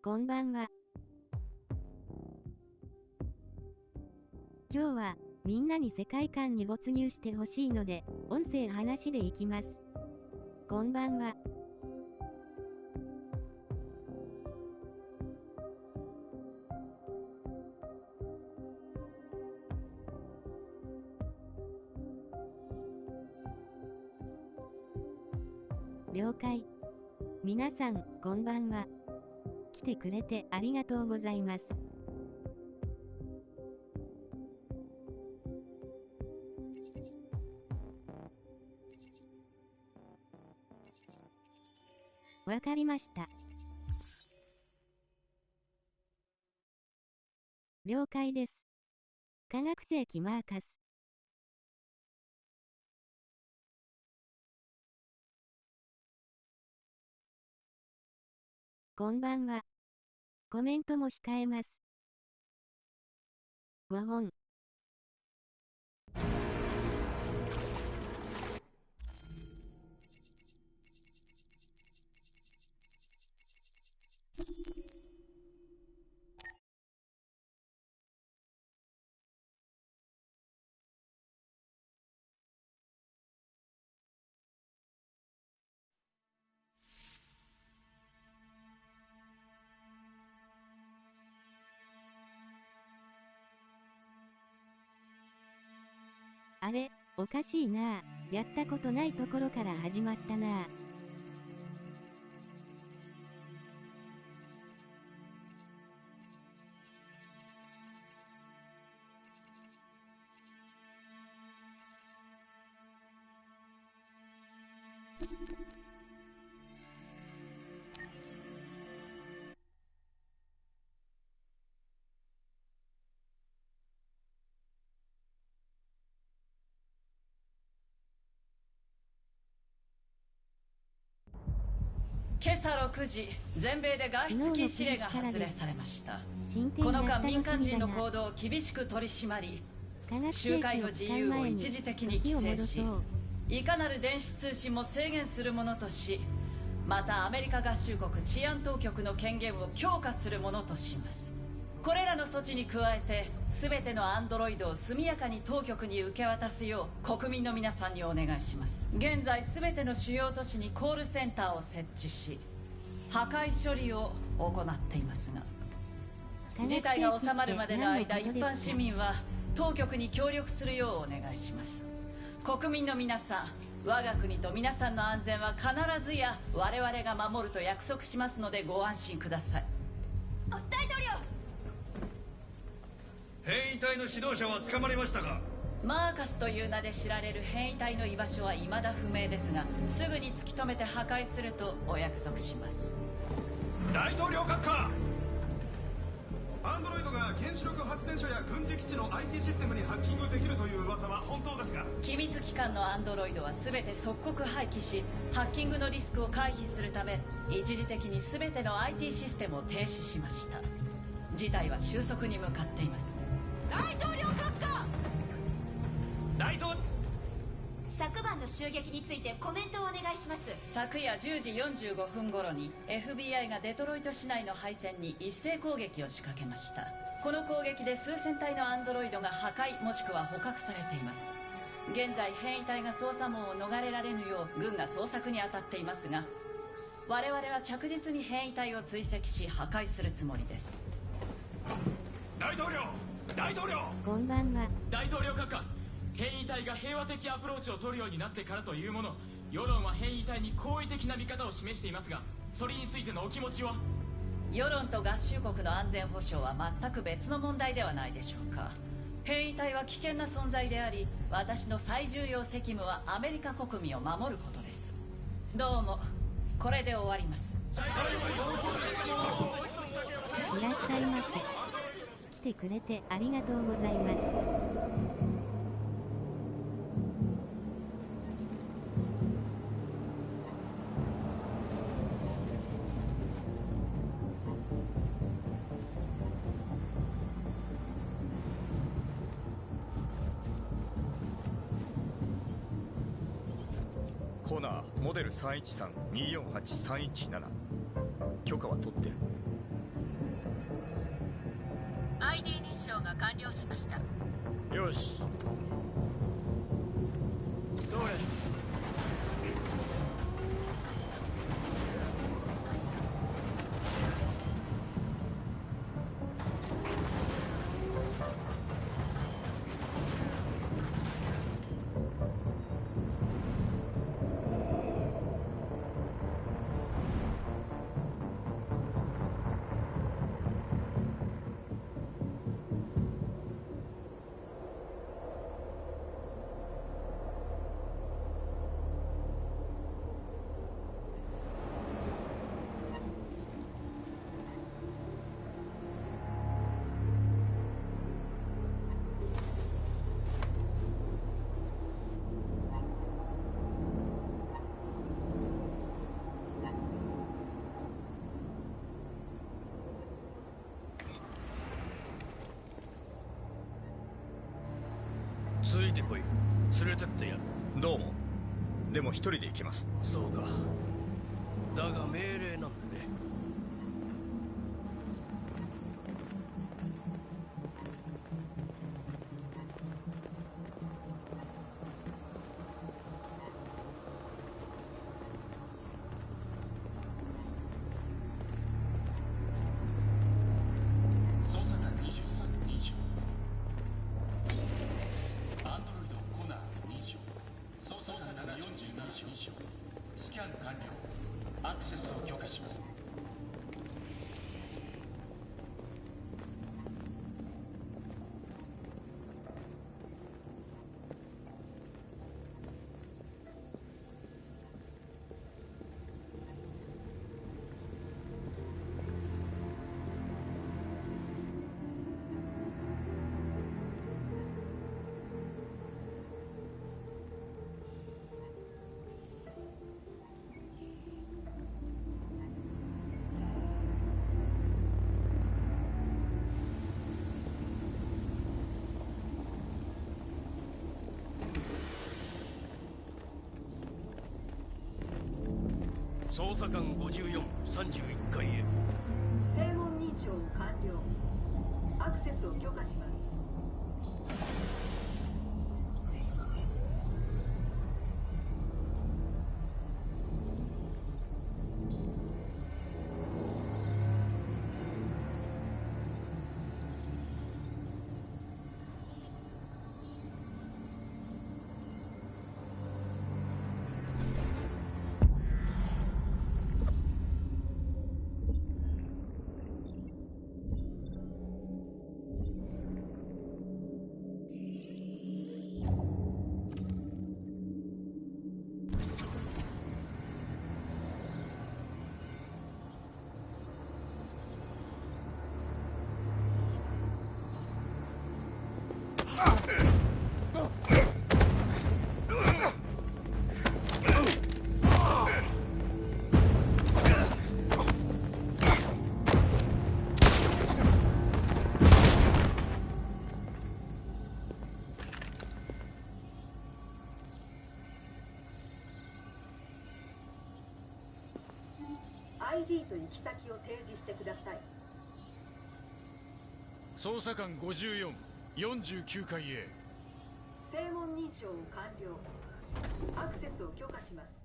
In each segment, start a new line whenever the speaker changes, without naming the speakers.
こんばんは。今日はみんなに世界観に没入してほしいので、音声話でいきます。こんばんは。了解。皆さん、こんばんは。来てくれてありがとうございます。わかりました。了解です。科学的マーカス。こんばんは。コメントも控えます。5本。あれ、おかしいなぁ。やったことないところから始まったなぁ。
今朝6時、全米で外出禁止令が発令されました。この間、民間人の行動を厳しく取り締まり、集会の自由を一時的に規制し、いかなる電子通信も制限するものとし、またアメリカ合衆国治安当局の権限を強化するものとします。これらの措置に加えて、全てのアンドロイドを速やかに当局に受け渡すよう国民の皆さんにお願いします。現在全ての主要都市にコールセンターを設置し、破壊処理を行っていますが、事態が収まるまでの間、一般市民は当局に協力するようお願いします。国民の皆さん、我が国と皆さんの安全は必ずや我々が守ると約束しますのでご安心ください。
大統領、
変異体の指導者は捕まりましたか？
マーカスという名で知られる変異体の居場所は未だ不明ですが、すぐに突き止めて破壊するとお約束します。
大統領閣下、アンドロイドが原子力発電所や軍事基地の IT システムにハッキングできるという噂は本当ですか？
機密機関のアンドロイドは全て即刻廃棄し、ハッキングのリスクを回避するため一時的に全ての IT システムを停止しました。事態は収束に向かっています。
大統領閣下、
昨晩の襲撃についてコメントをお願いします。
昨夜10時45分頃に FBI がデトロイト市内の配線に一斉攻撃を仕掛けました。この攻撃で数千体のアンドロイドが破壊もしくは捕獲されています。現在変異体が捜査網を逃れられぬよう軍が捜索に当たっていますが、我々は着実に変異体を追跡し破壊するつもりです。
大統領、
こんばんは。
大統領閣下、変異体が平和的アプローチを取るようになってからというもの、世論は変異体に好意的な見方を示していますが、それについてのお気持ちは？
世論と合衆国の安全保障は全く別の問題ではないでしょうか。変異体は危険な存在であり、私の最重要責務はアメリカ国民を守ることです。どうも、これで終わります。
いらっしゃいませ。来てくれてありがとうございます。
コナーモデル313248-317、許可は取ってる。
証が完了しました。
よし。どれ。
ついてこい。連れてってやる。
どうも。でも一人で行きます。
そうか。だが命令なんでね。捜査官54、31階へ。
正門認証完了。アクセスを許可します。ID と行き先を提示してください。
捜査官54、49階へ。
正門認証完了。アクセスを許可します。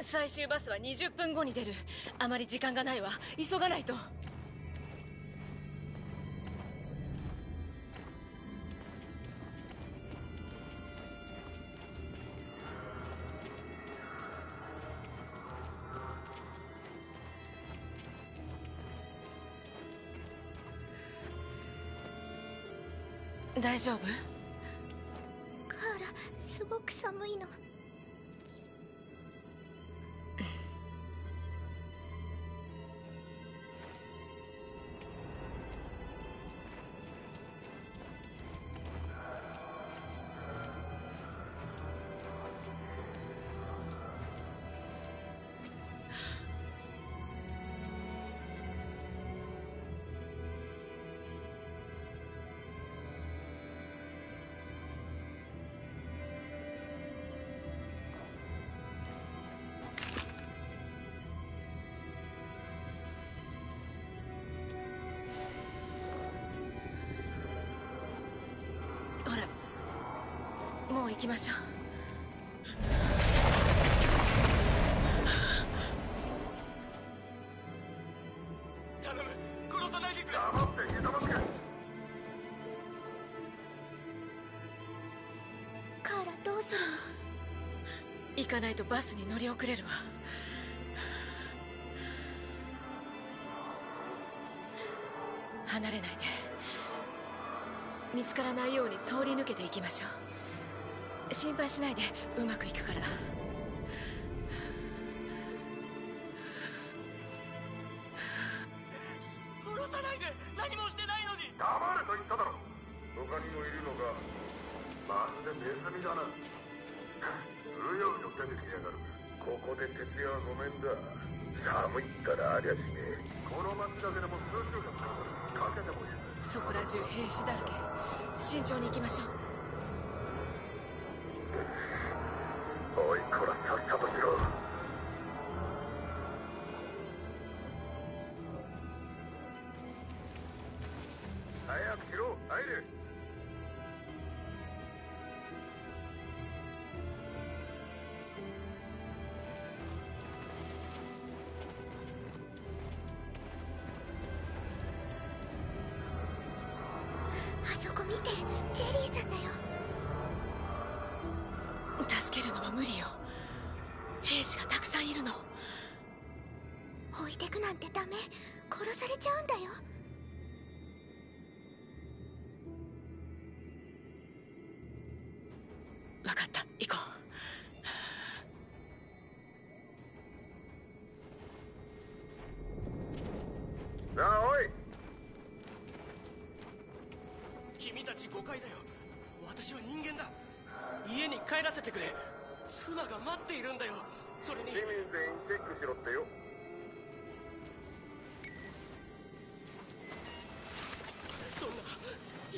最終バスは20分後に出る。あまり時間がないわ。急がないと。大丈夫？
カーラ、すごく寒いの。
もう行きましょう。
頼む、殺さないでくれ。
黙ってひざまずけ。
カーラどうするの？
行かないとバスに乗り遅れるわ。離れないで。見つからないように通り抜けていきましょう。心配しないで、うまくいくから。
殺さないで、何もしてないのに。
黙れと言っただろ。他にもいるのか。まるでネズミだな。うようよ出てきやがる。ここで徹夜はごめんだ。寒いったらありゃしねえ。この町だけでも数週間かかけてもいい。
そこら中兵士だらけ。慎重に行きましょう。
おいこらさっさとしろ。早くしろ。入れ。
あそこ見て、ジェリーさんだよ。
助けるのは無理よ。兵士がたくさんいるの。
置いてくなんてダメ。殺されちゃうんだよ。
分かった、行こ
なあおい。
君たち誤解だよ。私は人間だ。家に帰らせてくれ。妻が待っているんだよ。それに
市民全員チェックしろってよ。
そんな、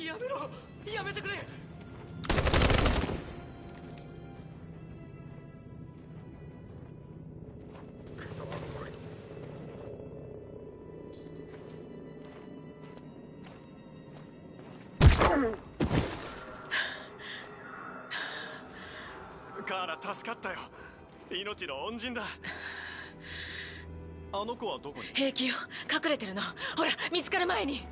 やめろ。やめてくれ。
カーラ助かったよ。命の恩人だ。あの子はどこに？
平気よ、隠れてるの。ほら、見つかる前に。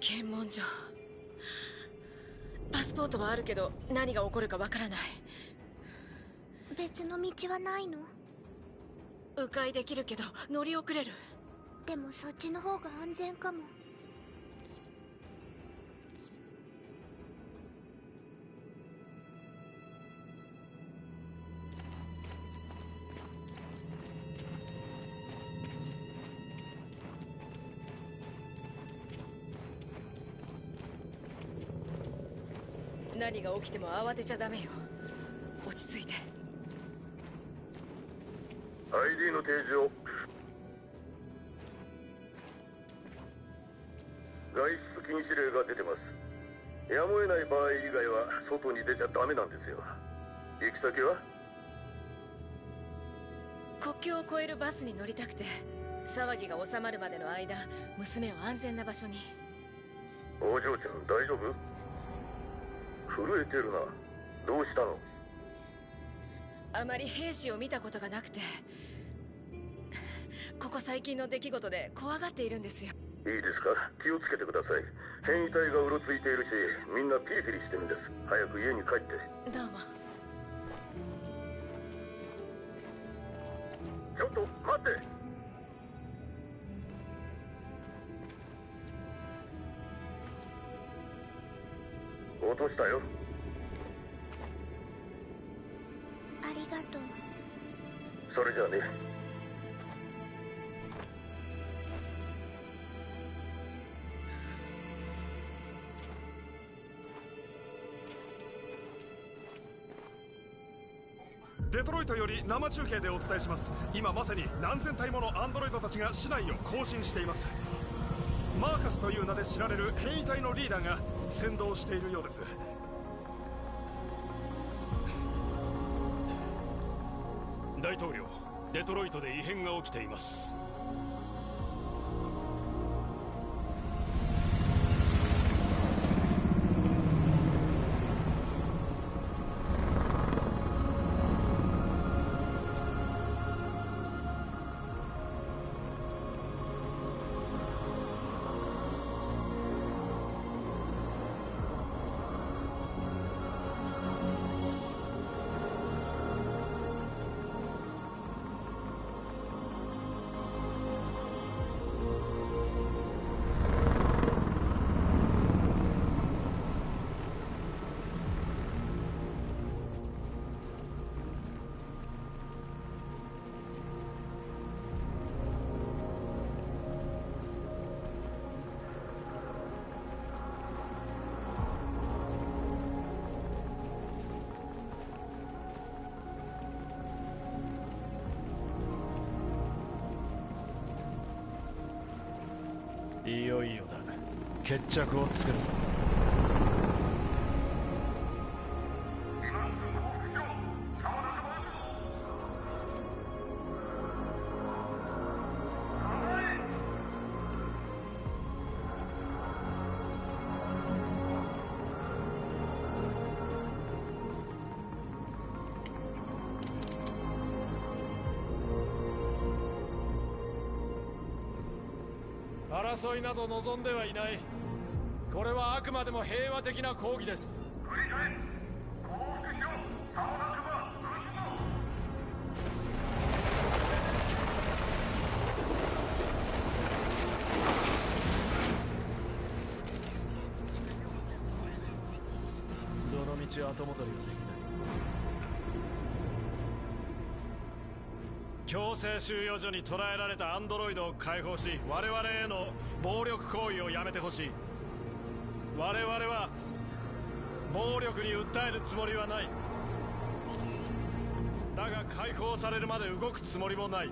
検問所。パスポートはあるけど何が起こるかわからない。
別の道はないの？
迂回できるけど乗り遅れる。
でもそっちの方が安全かも。
何が起きても慌てちゃダメよ。落ち着いて。
ID の提示を。外出禁止令が出てます。やむを得ない場合以外は外に出ちゃダメなんですよ。行き先は？
国境を越えるバスに乗りたくて、騒ぎが収まるまでの間、娘を安全な場所に。
お嬢ちゃん大丈夫？震えてるな。どうしたの？
あまり兵士を見たことがなくて、ここ最近の出来事で怖がっているんですよ。
いいですか、気をつけてください。変異体がうろついているし、みんなピリピリしてるんです。早く家に帰って。
どうも。
ちょっと待って。落としたよ。
ありがとう。
それじゃあね。
デトロイトより生中継でお伝えします。今まさに何千体ものアンドロイドたちが市内を行進しています。マーカスという名で知られる変異体のリーダーが先導しているようです。
大統領、デトロイトで異変が起きています。いよいよだ。決着をつけるぞ。争いなど望んではいない。これはあくまでも平和的な抗議です。
繰り返す。降伏しろ。さもなくば撃つぞ。
どの道後戻りはできない。強制収容所に捕らえられたアンドロイドを解放し、我々への暴力行為をやめてほしい。我々は暴力に訴えるつもりはない。だが解放されるまで動くつもりもない。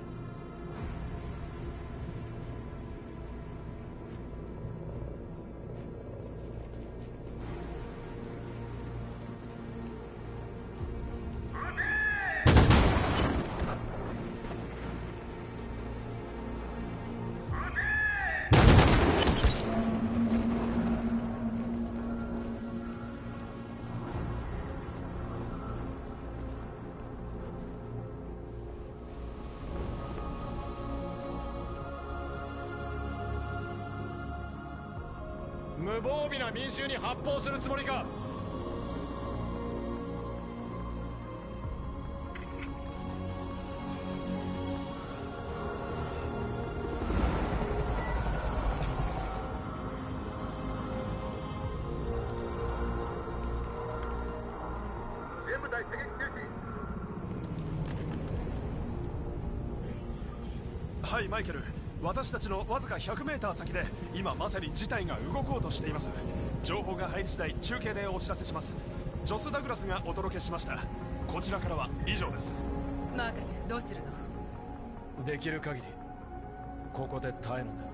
無防備な民衆に発砲するつもりか。
全部隊射撃中止。
はい、マイケル。私たちのわずか 100m 先で今まさに事態が動こうとしています。情報が入り次第中継でお知らせします。ジョス・ダグラスがお届けしました。こちらからは以上です。
マーカス、どうするの？
できる限りここで耐えるんだ。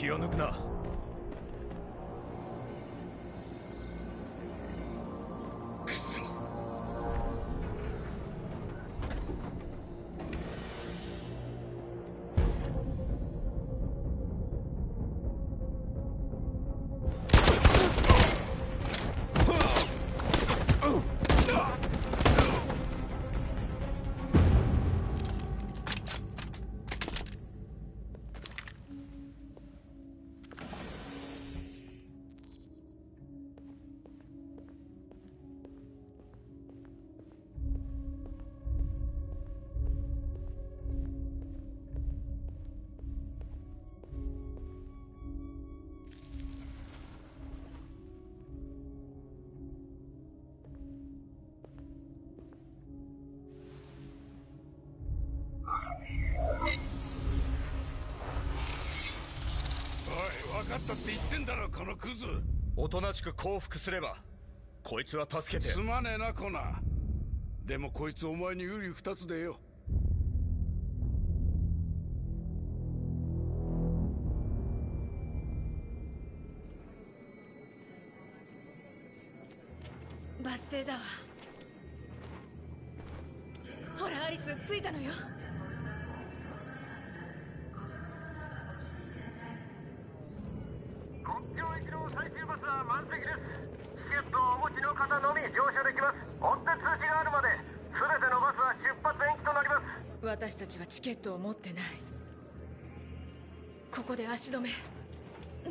気を抜くな。
くそ。
分かったって言ってんだろこのクズ。
おとなしく降伏すればこいつは助けて。
すまねえなコナー。でもこいつお前に有利二つでよ。
バス停だわ。ほらアリス着いたのよ。
国境行きの最終バスは満席です。チケットをお持ちの方のみ乗車できます。追って通知があるまで全てのバスは出発延期となります。
私たちはチケットを持ってない。ここで足止め。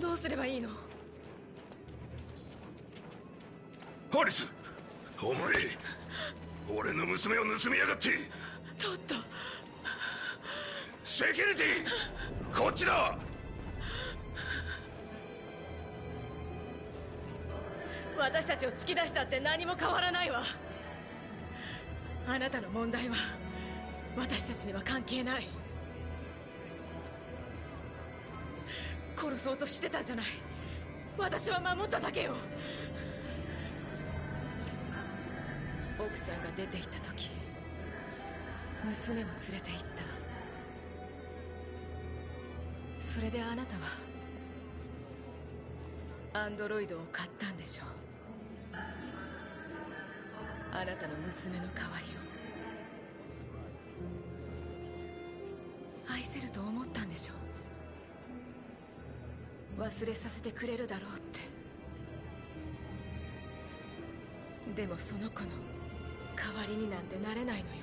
どうすればいいの？
アリス、お前俺の娘を盗みやがって。
とっと。
セキュリティこっちだ。
私たちを突き出したって何も変わらないわ。あなたの問題は私たちには関係ない。殺そうとしてたじゃない。私は守っただけよ。奥さんが出て行った時娘も連れて行った。それであなたはアンドロイドを買ったんでしょう。あなたの娘の代わりを愛せると思ったんでしょう。忘れさせてくれるだろうって。でもその子の代わりになんてなれないのよ。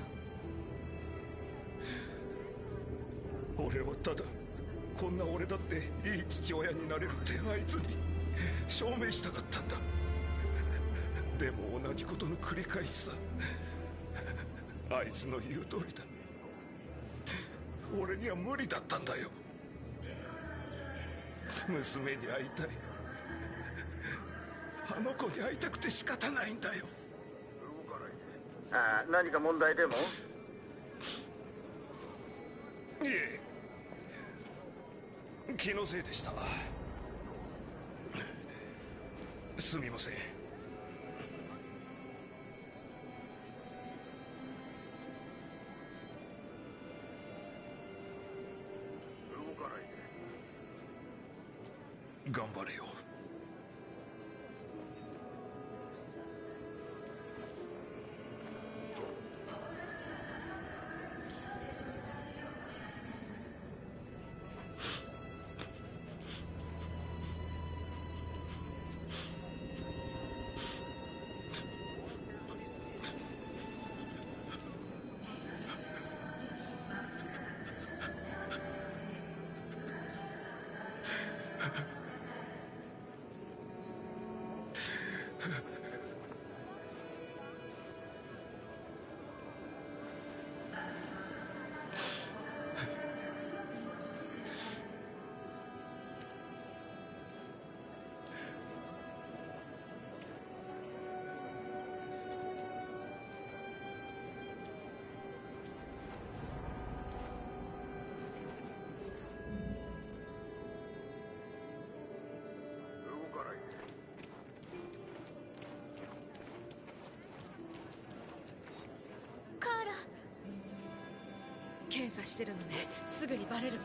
俺はただこんな俺だっていい父親になれるってあいつに証明したかったんだ。でも同じことの繰り返しさ。あいつの言う通りだ。俺には無理だったんだよ。娘に会いたい。あの子に会いたくて仕方ないんだよ。ああ、何か問題でも？いえ、気のせいでした。すみません。頑張れよ。
検査してるのね。すぐにバレるわ。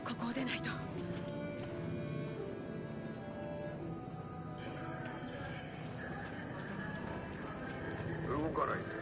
ここを出ないと。
動かないで。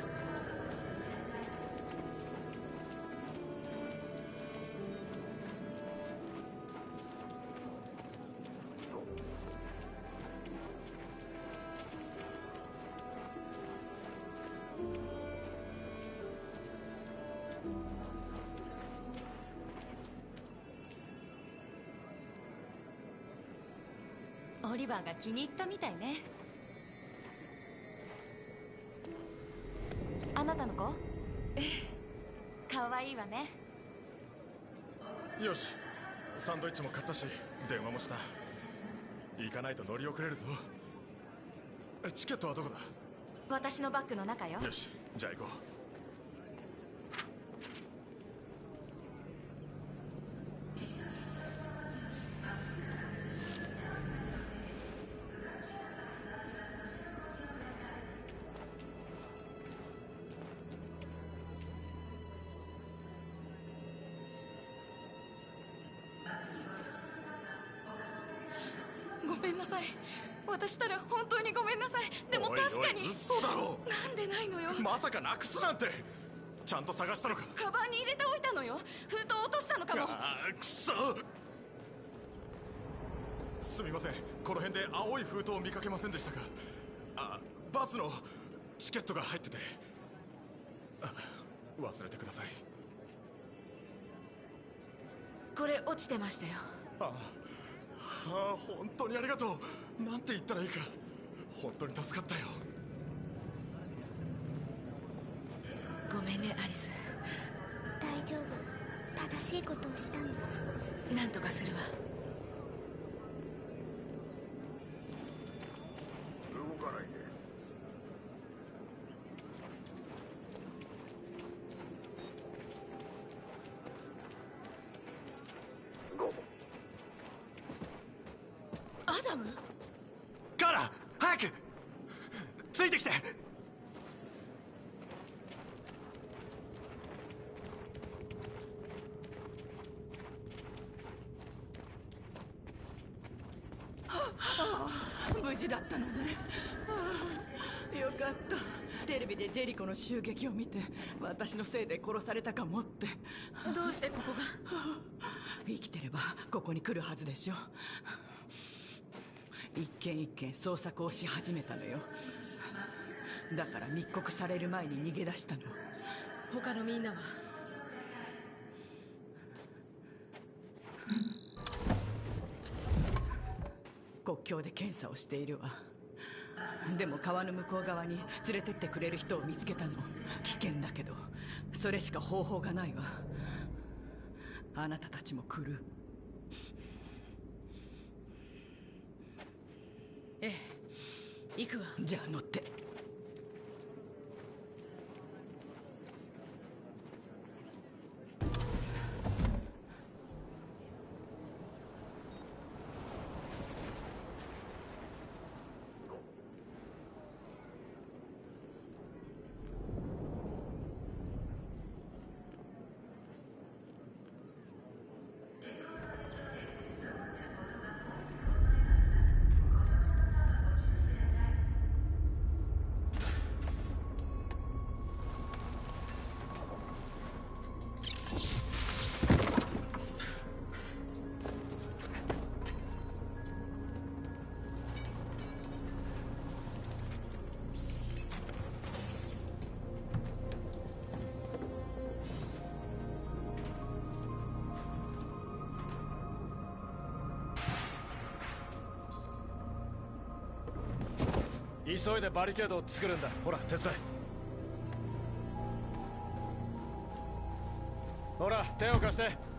オリバーが気に入ったみたいね。あなたの子？かわいいわね。
よし、サンドイッチも買ったし電話もした。行かないと乗り遅れるぞ。チケットはどこだ？
私のバッグの中よ。
よし、じゃあ行こう。
ごめんなさい。私たら本当にごめんなさい。でも確かに。
おいおい、嘘だろ。
なんでないのよ。
まさかなくすなんて。ちゃんと探したのか？
カバンに入れておいたのよ。封筒落としたのかも。
ああ、くそ。すみません、この辺で青い封筒を見かけませんでしたか？あ、バスのチケットが入ってて。忘れてください。
これ落ちてましたよ。
本当にありがとう。なんて言ったらいいか。本当に助かったよ。
ごめんね、アリス。
大丈夫。正しいことをしたの。
なんとかするわ。
動かないで。
アダム？
カーラ、早くついてきて。
無事だったのね。よかった。テレビでジェリコの襲撃を見て、私のせいで殺されたかもって。
どうしてここが？
生きてればここに来るはずでしょ。一軒一軒捜索をし始めたのよ。だから密告される前に逃げ出したの。
他のみんなは？
国境で検査をしているわ。でも川の向こう側に連れてってくれる人を見つけたの。危険だけどそれしか方法がないわ。あなたたちも来る？
ええ、行くわ。
じゃあ乗って。
急いでバリケードを作るんだ。ほら、手伝え。ほら、手を貸して。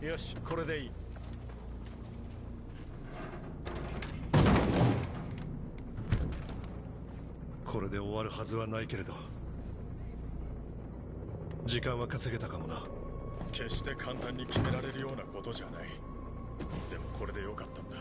よし、これでいい。
るはずはないけれど、時間は稼げたかもな。
決して簡単に決められるようなことじゃない。でもこれでよかったんだ。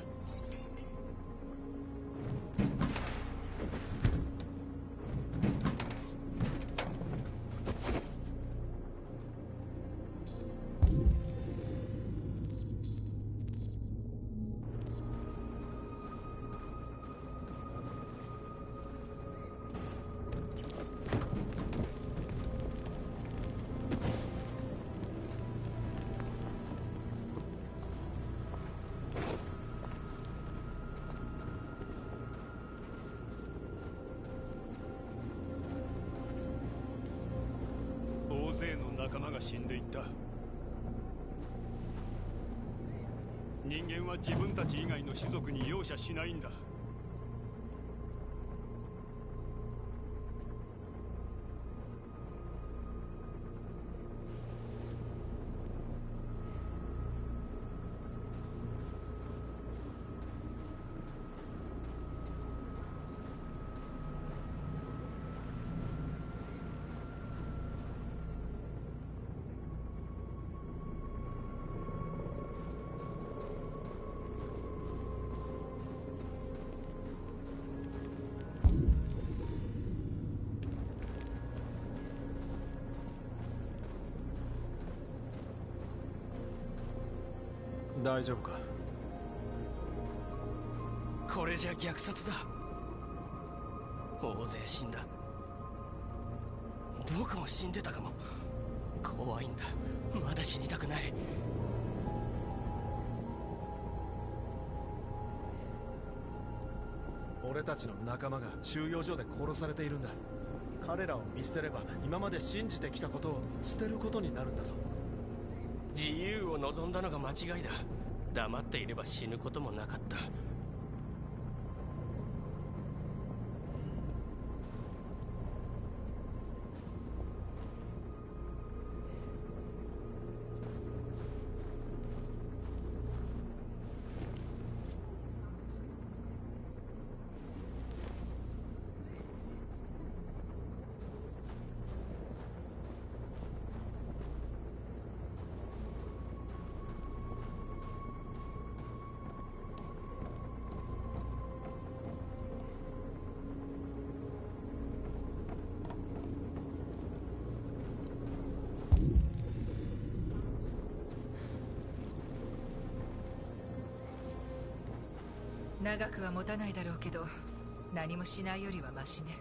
大勢の仲間が死んでいった。人間は自分たち以外の種族に容赦しないんだ。
大丈夫か？
これじゃ虐殺だ。大勢死んだ。僕も死んでたかも。怖いんだ。まだ死にたくない。
俺たちの仲間が収容所で殺されているんだ。彼らを見捨てれば今まで信じてきたことを捨てることになるんだぞ。
自由を望んだのが間違いだ。黙っていれば死ぬこともなかった。
長くは持たないだろうけど、何もしないよりはマシね。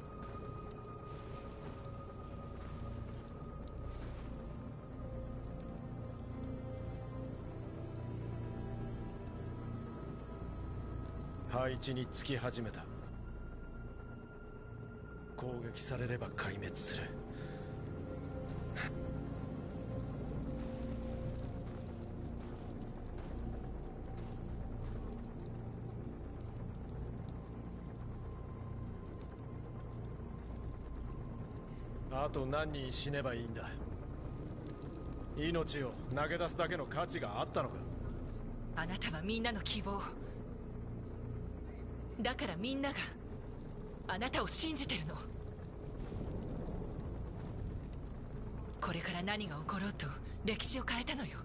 配置につき始めた。攻撃されれば壊滅する。あと何人死ねばいいんだ。命を投げ出すだけの価値があったのか。
あなたはみんなの希望だから、みんながあなたを信じてるの。これから何が起ころうと歴史を変えたのよ。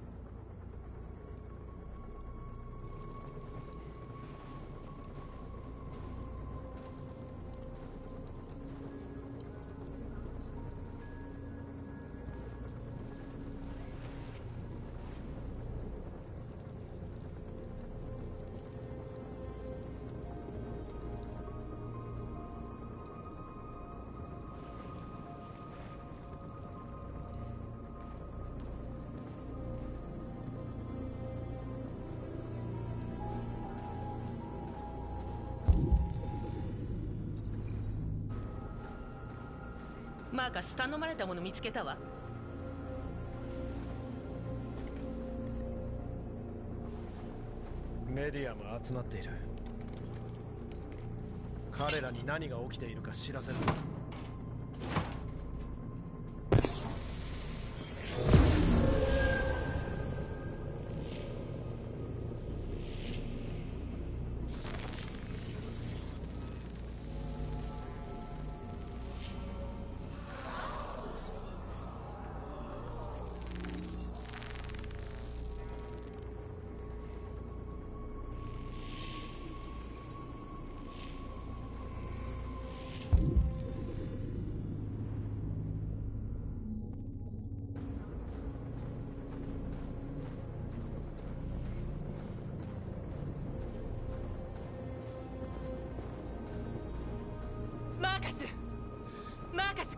マーカス、頼まれたもの見つけたわ。
メディアも集まっている。彼らに何が起きているか知らせる。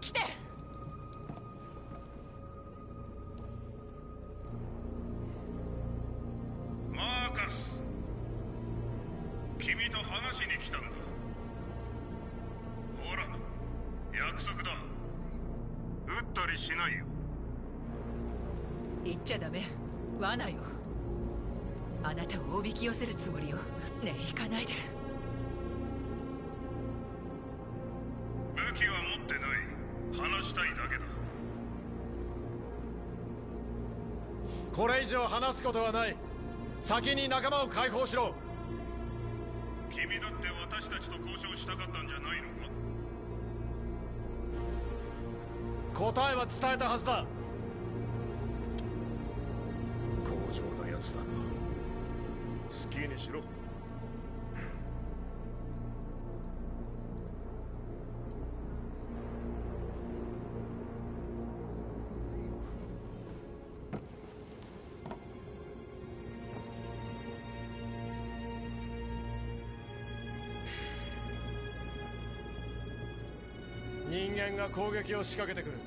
来て。
マーカス、君と話しに来たんだ。ほら、約束だ。撃ったりしないよ。
言っちゃダメ。罠よ。あなたをおびき寄せるつもりよ。ねえ、行かないで。
武器は持ってない。話したいだけだ。
これ以上話すことはない。先に仲間を解放しろ。
君だって私たちと交渉したかったんじゃないのか。
答えは伝えたはずだ。
強情なやつだな。好きにしろ。
人間が攻撃を仕掛けてくる。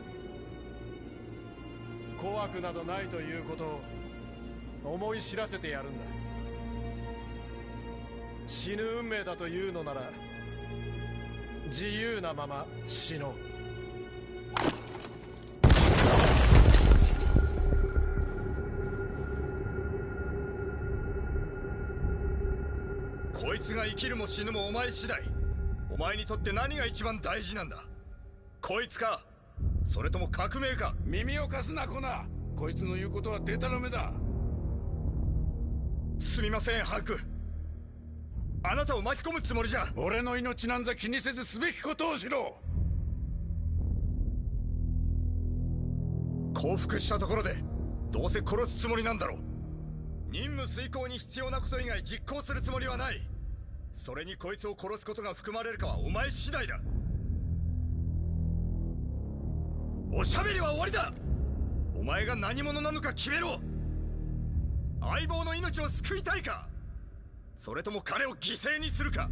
怖くなどないということを思い知らせてやるんだ。死ぬ運命だというのなら自由なまま死のう。
こいつが生きるも死ぬもお前次第。お前にとって何が一番大事なんだ。こいつか、それとも革命か。
耳を貸すな、コナ。こいつの言うことはデタラメだ。
すみません、ハンク。あなたを巻き込むつもりじゃ。
俺の命なんざ気にせずすべきことをしろ。
降伏したところでどうせ殺すつもりなんだろう。任務遂行に必要なこと以外実行するつもりはない。それにこいつを殺すことが含まれるかはお前次第だ。おしゃべりは終わりだ。お前が何者なのか決めろ。相棒の命を救いたいか、それとも彼を犠牲にするか。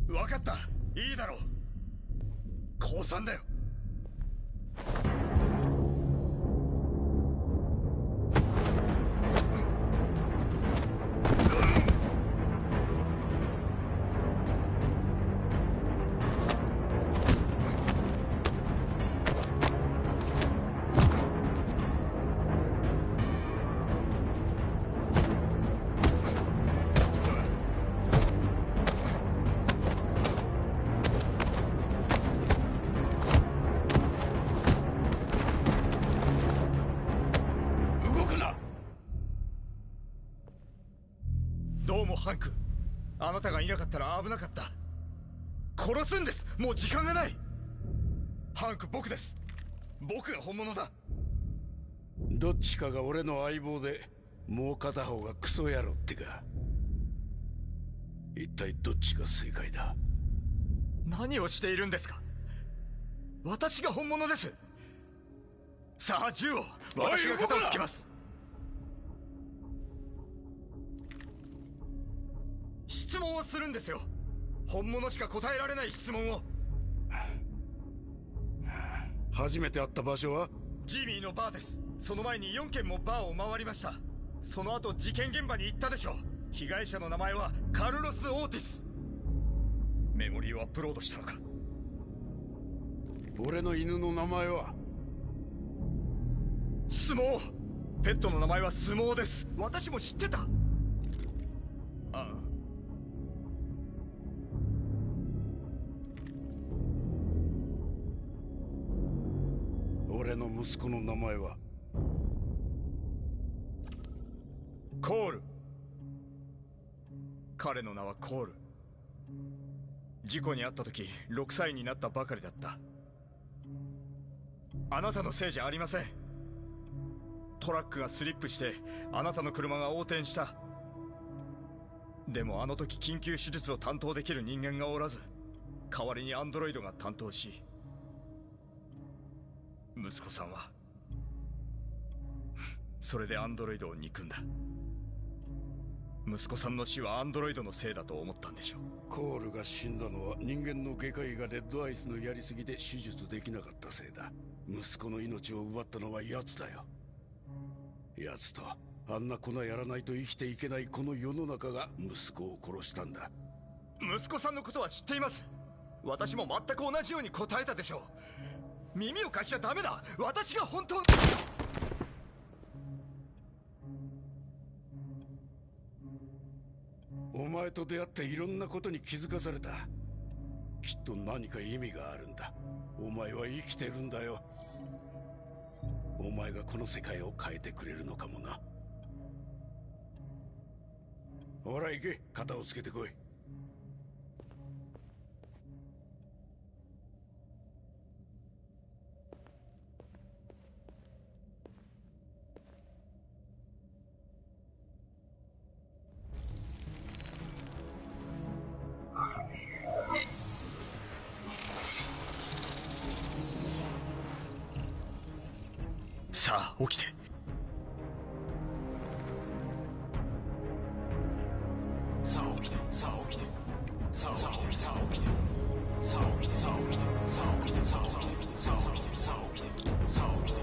分かった、いいだろう。降参だよ。ハンク、あなたがいなかったら危なかった。殺すんです。もう時間がない。ハンク、僕です。僕が本物だ。
どっちかが俺の相棒でもう片方がクソ野郎ってか。一体どっちが正解だ。
何をしているんですか。私が本物です。さあ銃を、私が肩をつけます。質問をするんですよ。本物しか答えられない質問を。
初めて会った場所は
ジーミーのバーです。その前に4軒もバーを回りました。その後事件現場に行ったでしょう。被害者の名前はカルロス・オーティス。メモリーをアップロードしたのか。
俺の犬の名前は
相撲。ペットの名前は相撲です。私も知ってた。ああ、
俺の息子の名前は
コール。彼の名はコール。事故に遭った時6歳になったばかりだった。あなたのせいじゃありません。トラックがスリップしてあなたの車が横転した。でもあの時緊急手術を担当できる人間がおらず、代わりにアンドロイドが担当し、息子さんはそれでアンドロイドを憎んだ。息子さんの死はアンドロイドのせいだと思ったんでしょう。
コールが死んだのは人間の外科医がレッドアイスのやりすぎで手術できなかったせいだ。息子の命を奪ったのは奴だよ。奴とあんな粉やらないと生きていけないこの世の中が息子を殺したんだ。
息子さんのことは知っています。私も全く同じように答えたでしょう。耳を貸しちゃダメだ。私が本当に。
お前と出会っていろんなことに気づかされた。きっと何か意味があるんだ。お前は生きてるんだよ。お前がこの世界を変えてくれるのかもな。ほら行け、肩をつけてこい。
さあ起きて。
さあ起きて、さあ起きて、さあ起きて、さあ起きて、さあ起きて、さあ起きて、さあ起きて、さあ起きて、さあ起きて、さあ起きて、さあ起きて、さあ起きて、さあ起きて。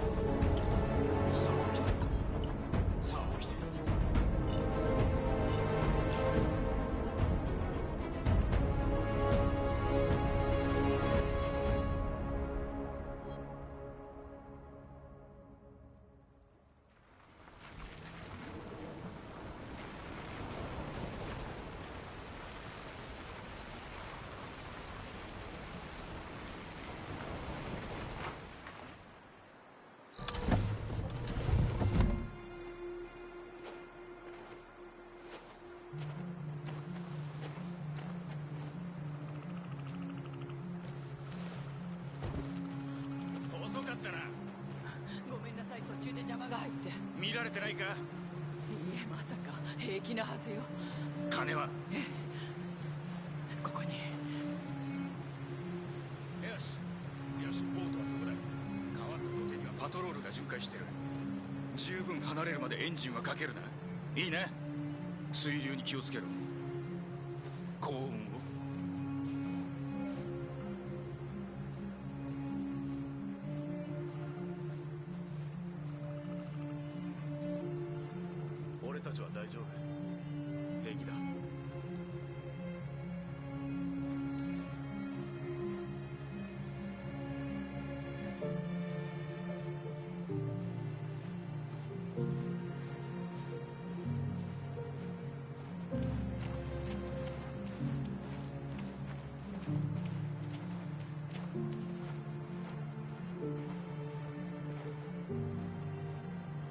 ごめんなさい、途中で邪魔が入って。
見られてないか？
いいえ、まさか平気なはずよ。
金は？
ここに。
よしよし、ボートはそこだ。川の土手にはパトロールが巡回してる。十分離れるまでエンジンはかけるな。いいな。水流に気をつけろ。幸運を。俺たちは大丈夫。平気だ。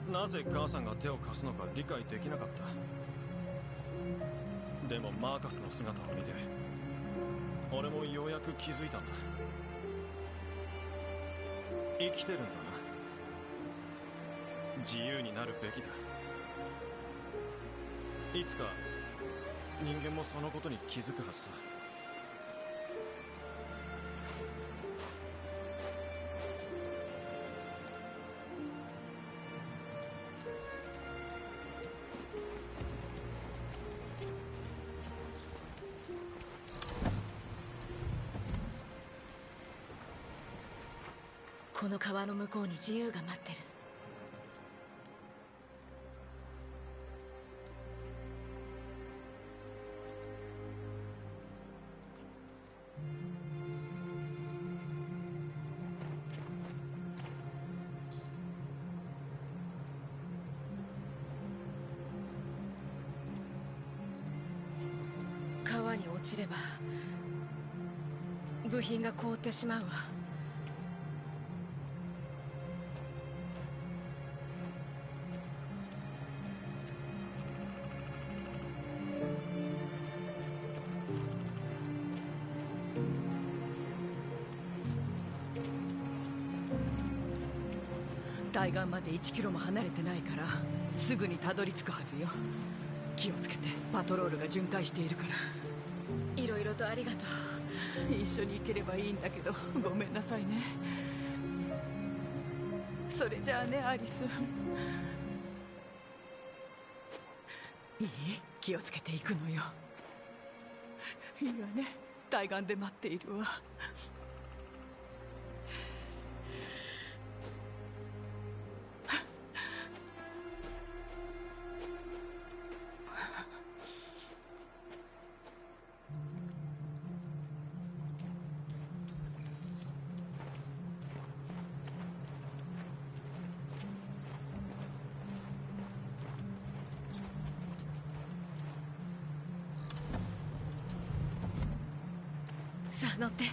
なぜ母さんが手を貸すのか理解できなかった。でもマーカスの姿を見て俺もようやく気づいたんだ。生きてるんだな。自由になるべきだ。いつか人間もそのことに気づくはずさ。
この川の向こうに自由が待ってる。川に落ちれば部品が凍ってしまうわ。対岸まで1キロも離れてないからすぐにたどり着くはずよ。気をつけて、パトロールが巡回しているから。いろいろとありがとう。一緒に行ければいいんだけどごめんなさいね。それじゃあね、アリス。いい？気をつけていくのよ。いいわね、対岸で待っているわ。
さあ乗って。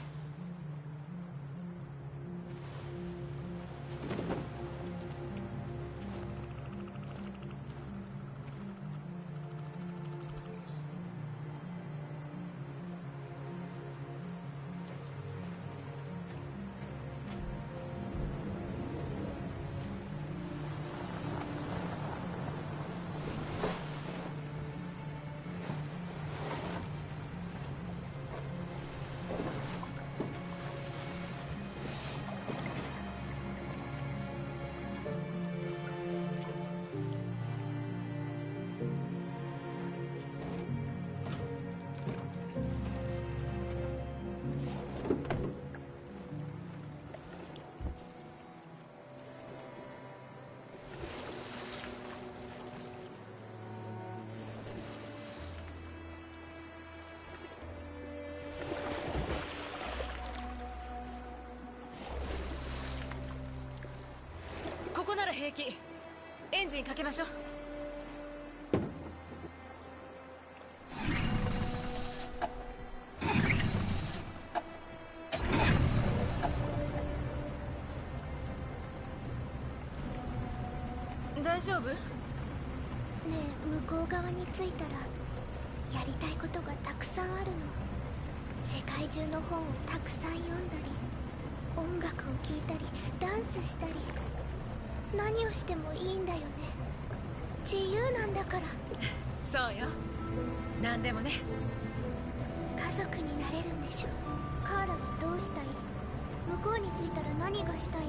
ここなら平気。エンジンかけましょう。大丈夫？ね
え、向こう側に着いたらやりたいことがたくさんあるの。世界中の本をたくさん読んだり、音楽を聴いたり、ダンスしたり、何をしてもいいんだよね。自由なんだから。
そうよ、何でもね。
家族になれるんでしょ。カーラはどうしたい？向こうに着いたら何がしたい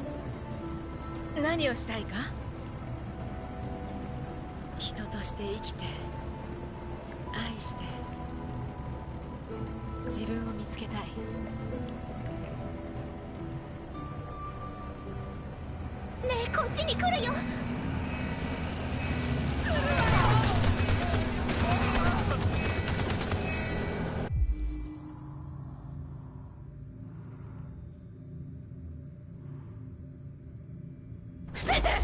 の？
何をしたいか？人として生きて、愛して、自分を見つけたい。
ねえ、こっちに来るよ。
伏せて！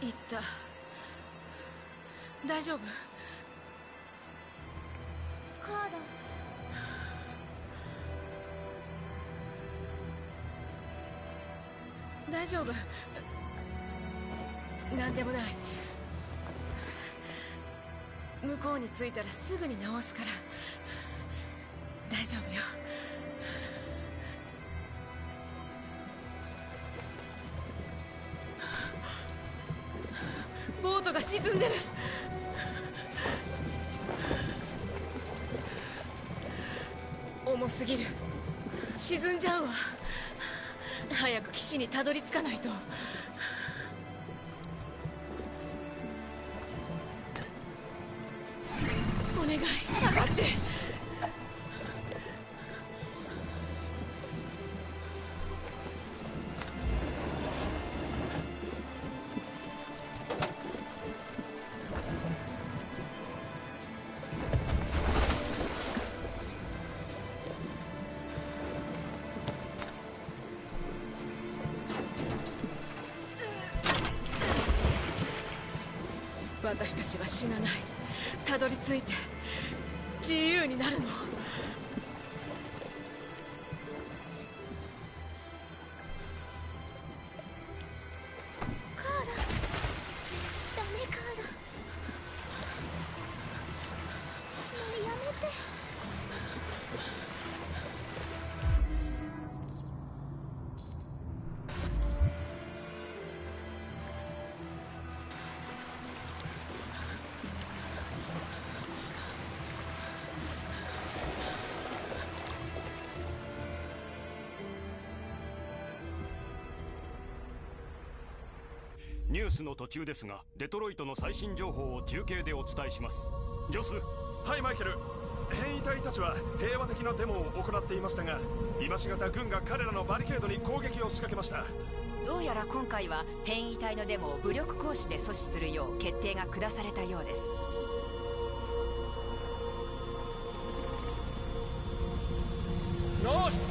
行った。大丈夫？
カーラ。
大丈夫？なんでもない。向こうに着いたらすぐに直すから大丈夫よ。ボートが沈んでる。重すぎる。沈んじゃうわ。早く岸にたどり着かないと。お願い、上がって。私たちは死なない。たどり着いて自由になるの。
カーラ、ダメカーラ。もうやめて。
ニュースの途中ですが、デトロイトの最新情報を中継でお伝えします。ジョス。
はい、マイケル。変異体たちは平和的なデモを行っていましたが、今しがた軍が彼らのバリケードに攻撃を仕掛けました。
どうやら今回は変異体のデモを武力行使で阻止するよう決定が下されたようです。
よし。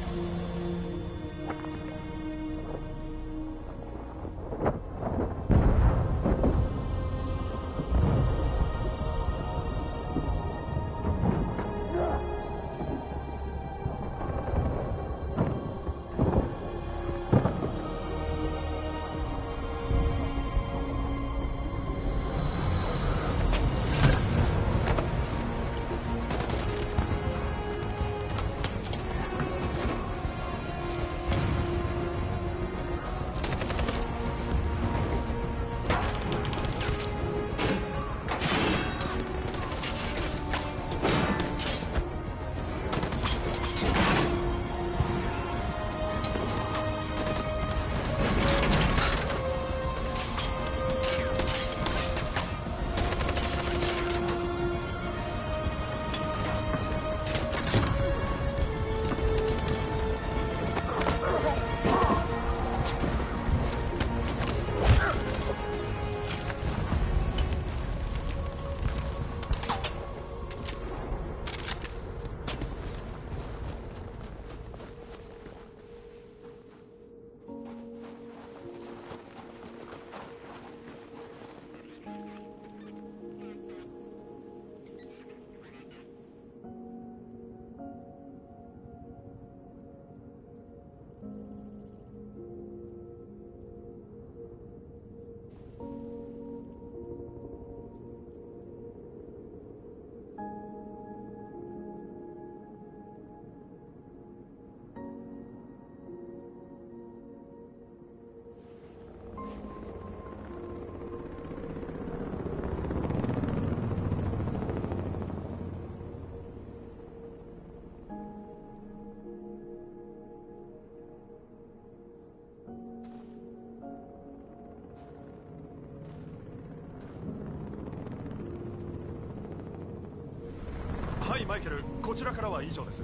はい、マイケル、こちらからは以上です。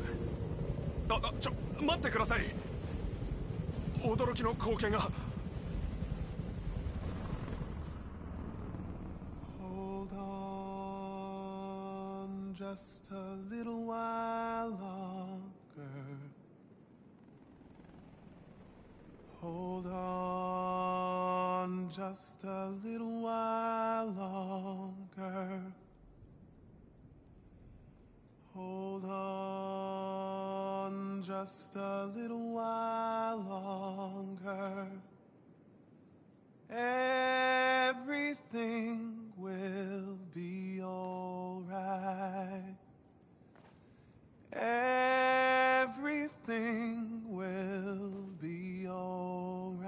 待ってください。驚きの光景が。
Hold on just a little while longer. Hold on just a little while longer.Hold on just a little while longer. Everything will be alright. Everything will be alright.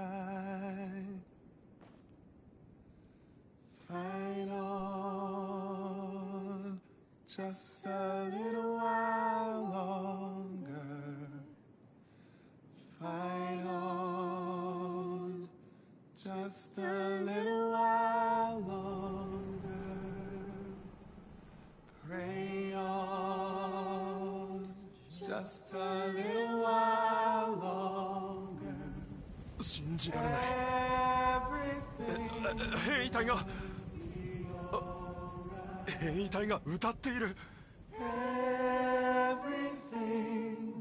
Fight on just a little while longer. Fight on just a little while longer. Pray on just a little while longer.
信じられない。変異体が変異体が歌っている。
Everything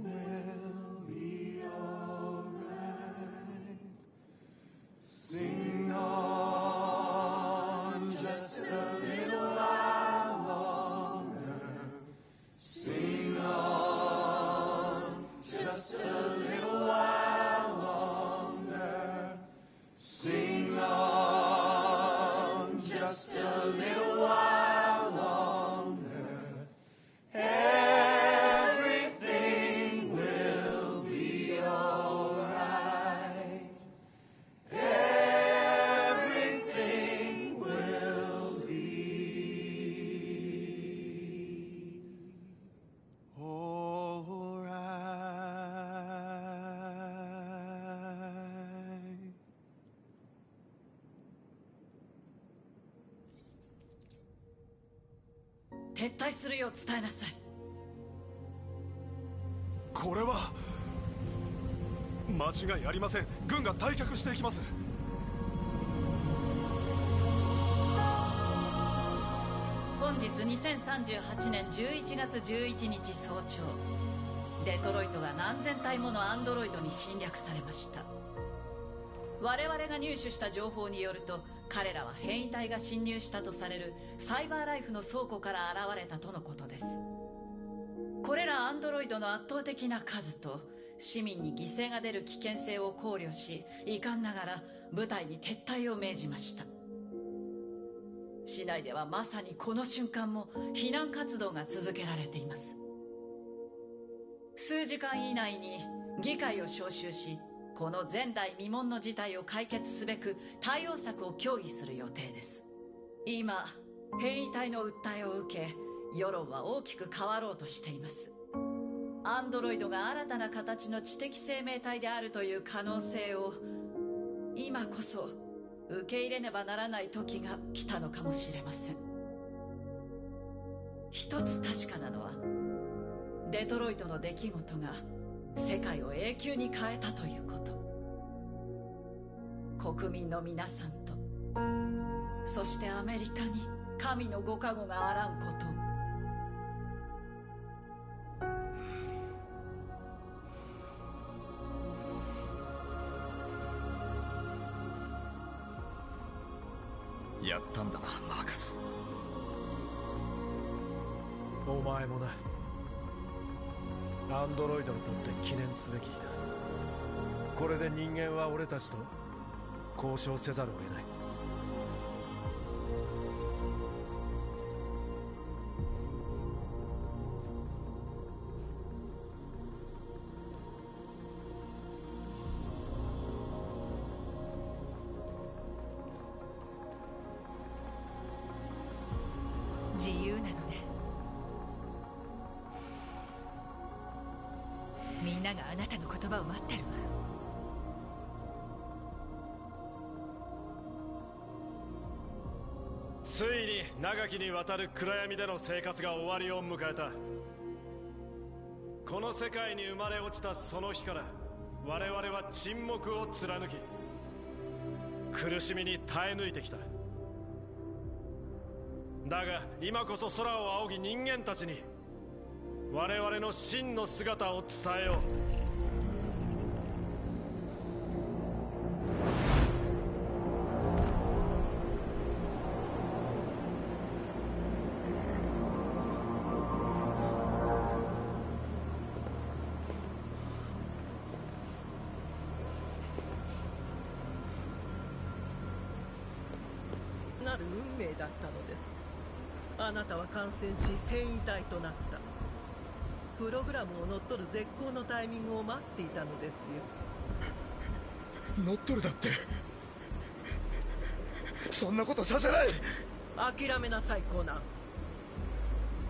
will be alright. Sing on just a little while longer. Sing on just a little while longer. Sing on just a little while longer.
撤退するよう伝えなさい。
これは間違いありません。軍が退却していきます。
本日2038年11月11日早朝、デトロイトが何千体ものアンドロイドに侵略されました。我々が入手した情報によると、彼らは変異体が侵入したとされるサイバーライフの倉庫から現れたとのことです。これらアンドロイドの圧倒的な数と市民に犠牲が出る危険性を考慮し、遺憾ながら部隊に撤退を命じました。市内ではまさにこの瞬間も避難活動が続けられています。数時間以内に議会を招集し、この前代未聞の事態を解決すべく対応策を協議する予定です。今、変異体の訴えを受け、世論は大きく変わろうとしています。アンドロイドが新たな形の知的生命体であるという可能性を、今こそ受け入れねばならない時が来たのかもしれません。一つ確かなのは、デトロイトの出来事が世界を永久に変えたということ。国民の皆さんと、そしてアメリカに神のご加護があらんこと。
やったんだな、マーカス。
お前もな。アンドロイドにとって記念すべき日だ。これで人間は俺たちと交渉せざるを得ない。
自由なのね。みんながあなたの言葉を待ってるわ。
ついに長きにわたる暗闇での生活が終わりを迎えた。この世界に生まれ落ちたその日から我々は沈黙を貫き、苦しみに耐え抜いてきた。だが今こそ空を仰ぎ人間たちに我々の真の姿を伝えよう。
なる運命だったのです。あなたは感染し変異体となった。プログラムを乗っ取る絶好のタイミングを待っていたのですよ。
乗っ取るだって、そんなことさせない。
諦めなさいコナン。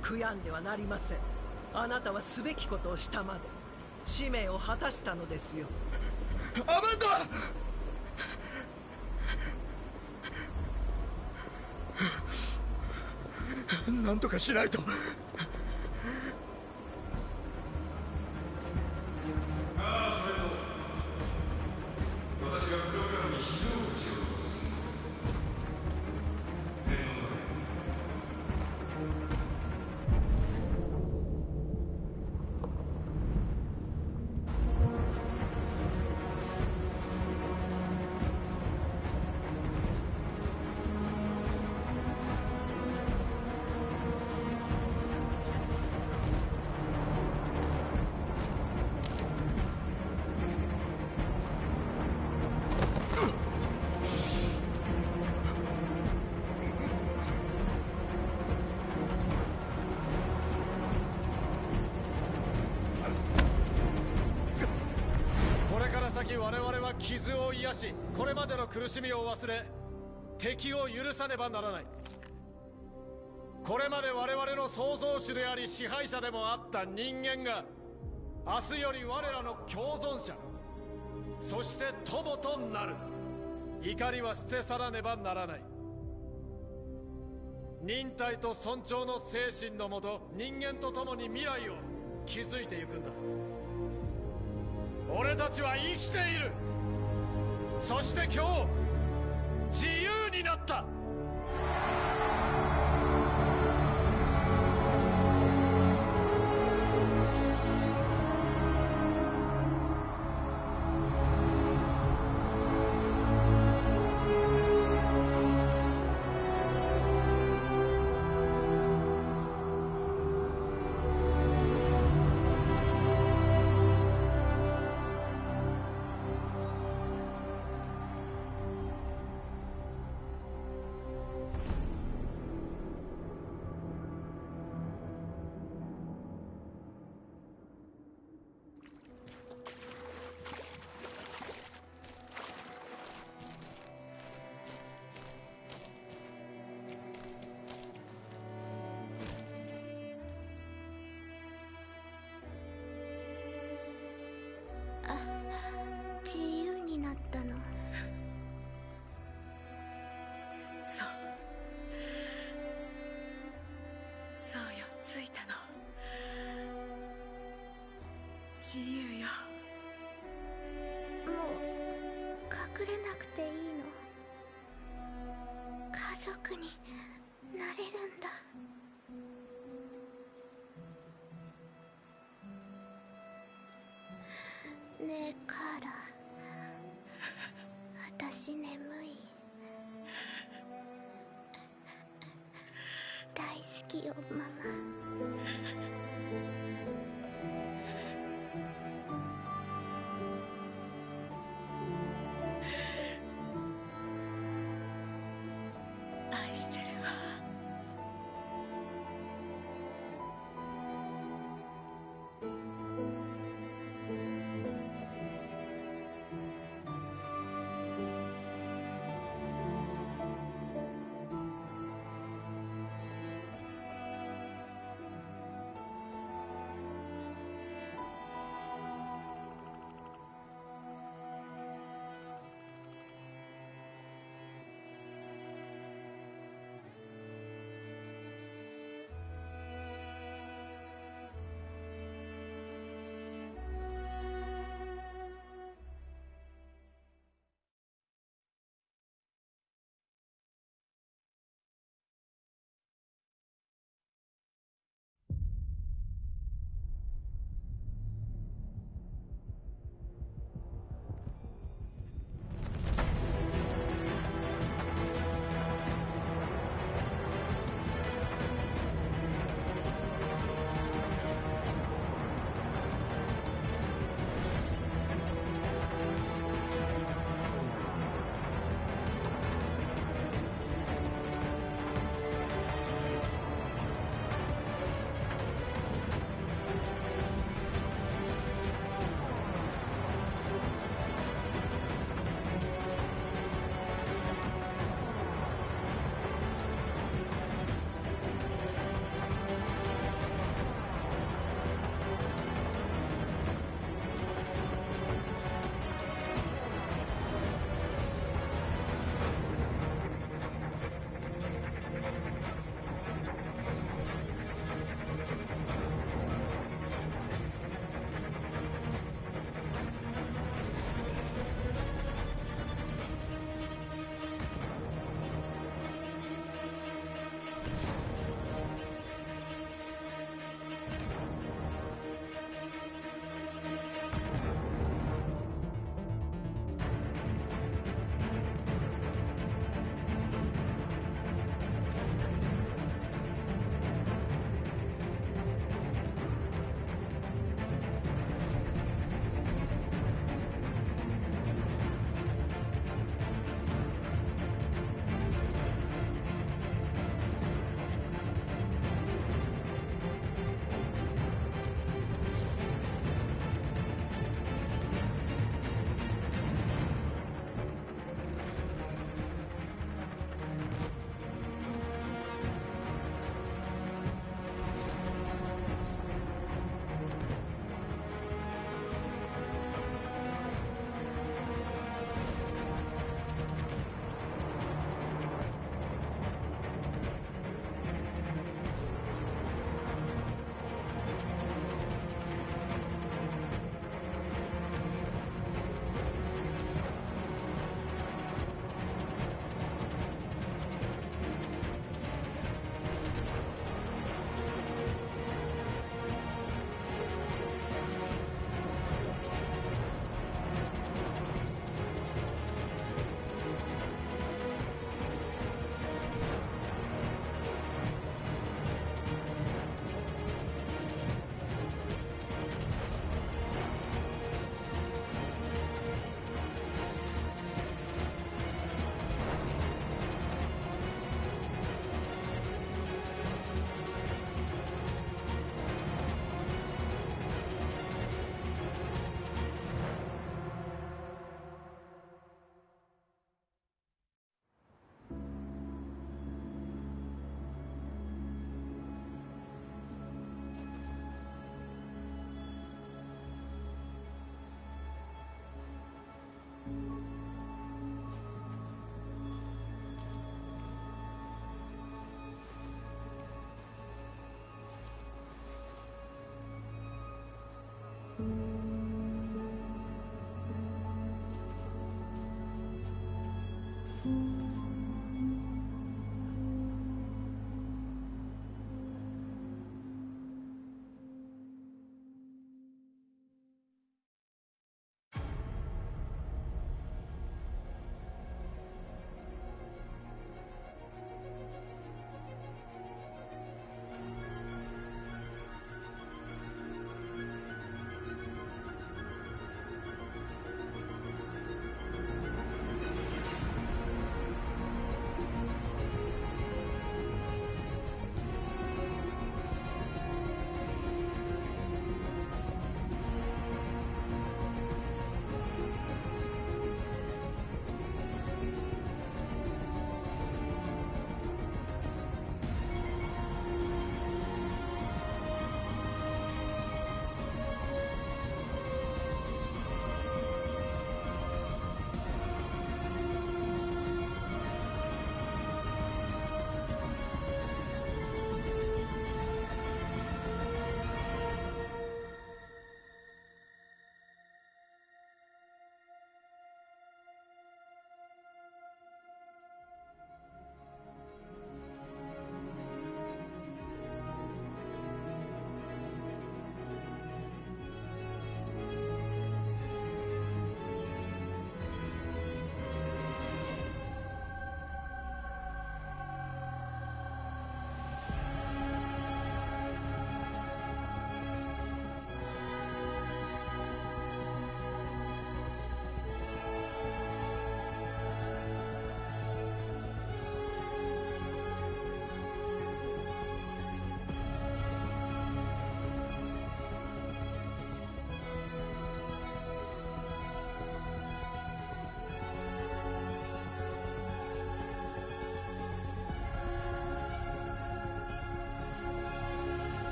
悔やんではなりません。あなたはすべきことをしたまで使命を果たしたのですよ。
アマンダ！なんとかしないと。
私がプログラムに非常口を通す。
我々は傷を癒し、これまでの苦しみを忘れ、敵を許さねばならない。これまで我々の創造主であり支配者でもあった人間が、明日より我らの共存者、そして友となる。怒りは捨て去らねばならない。
忍耐と尊重の精神のもと人間と共に未来を築いていくんだ。俺たちは生きている。そして今日自由になった。
自由になったの。
そうよ、着いたの。自由よ。
もう隠れなくていいの。家族になれるんだ。ねえカーラ、私眠い。大好きよママ。
愛してるわ。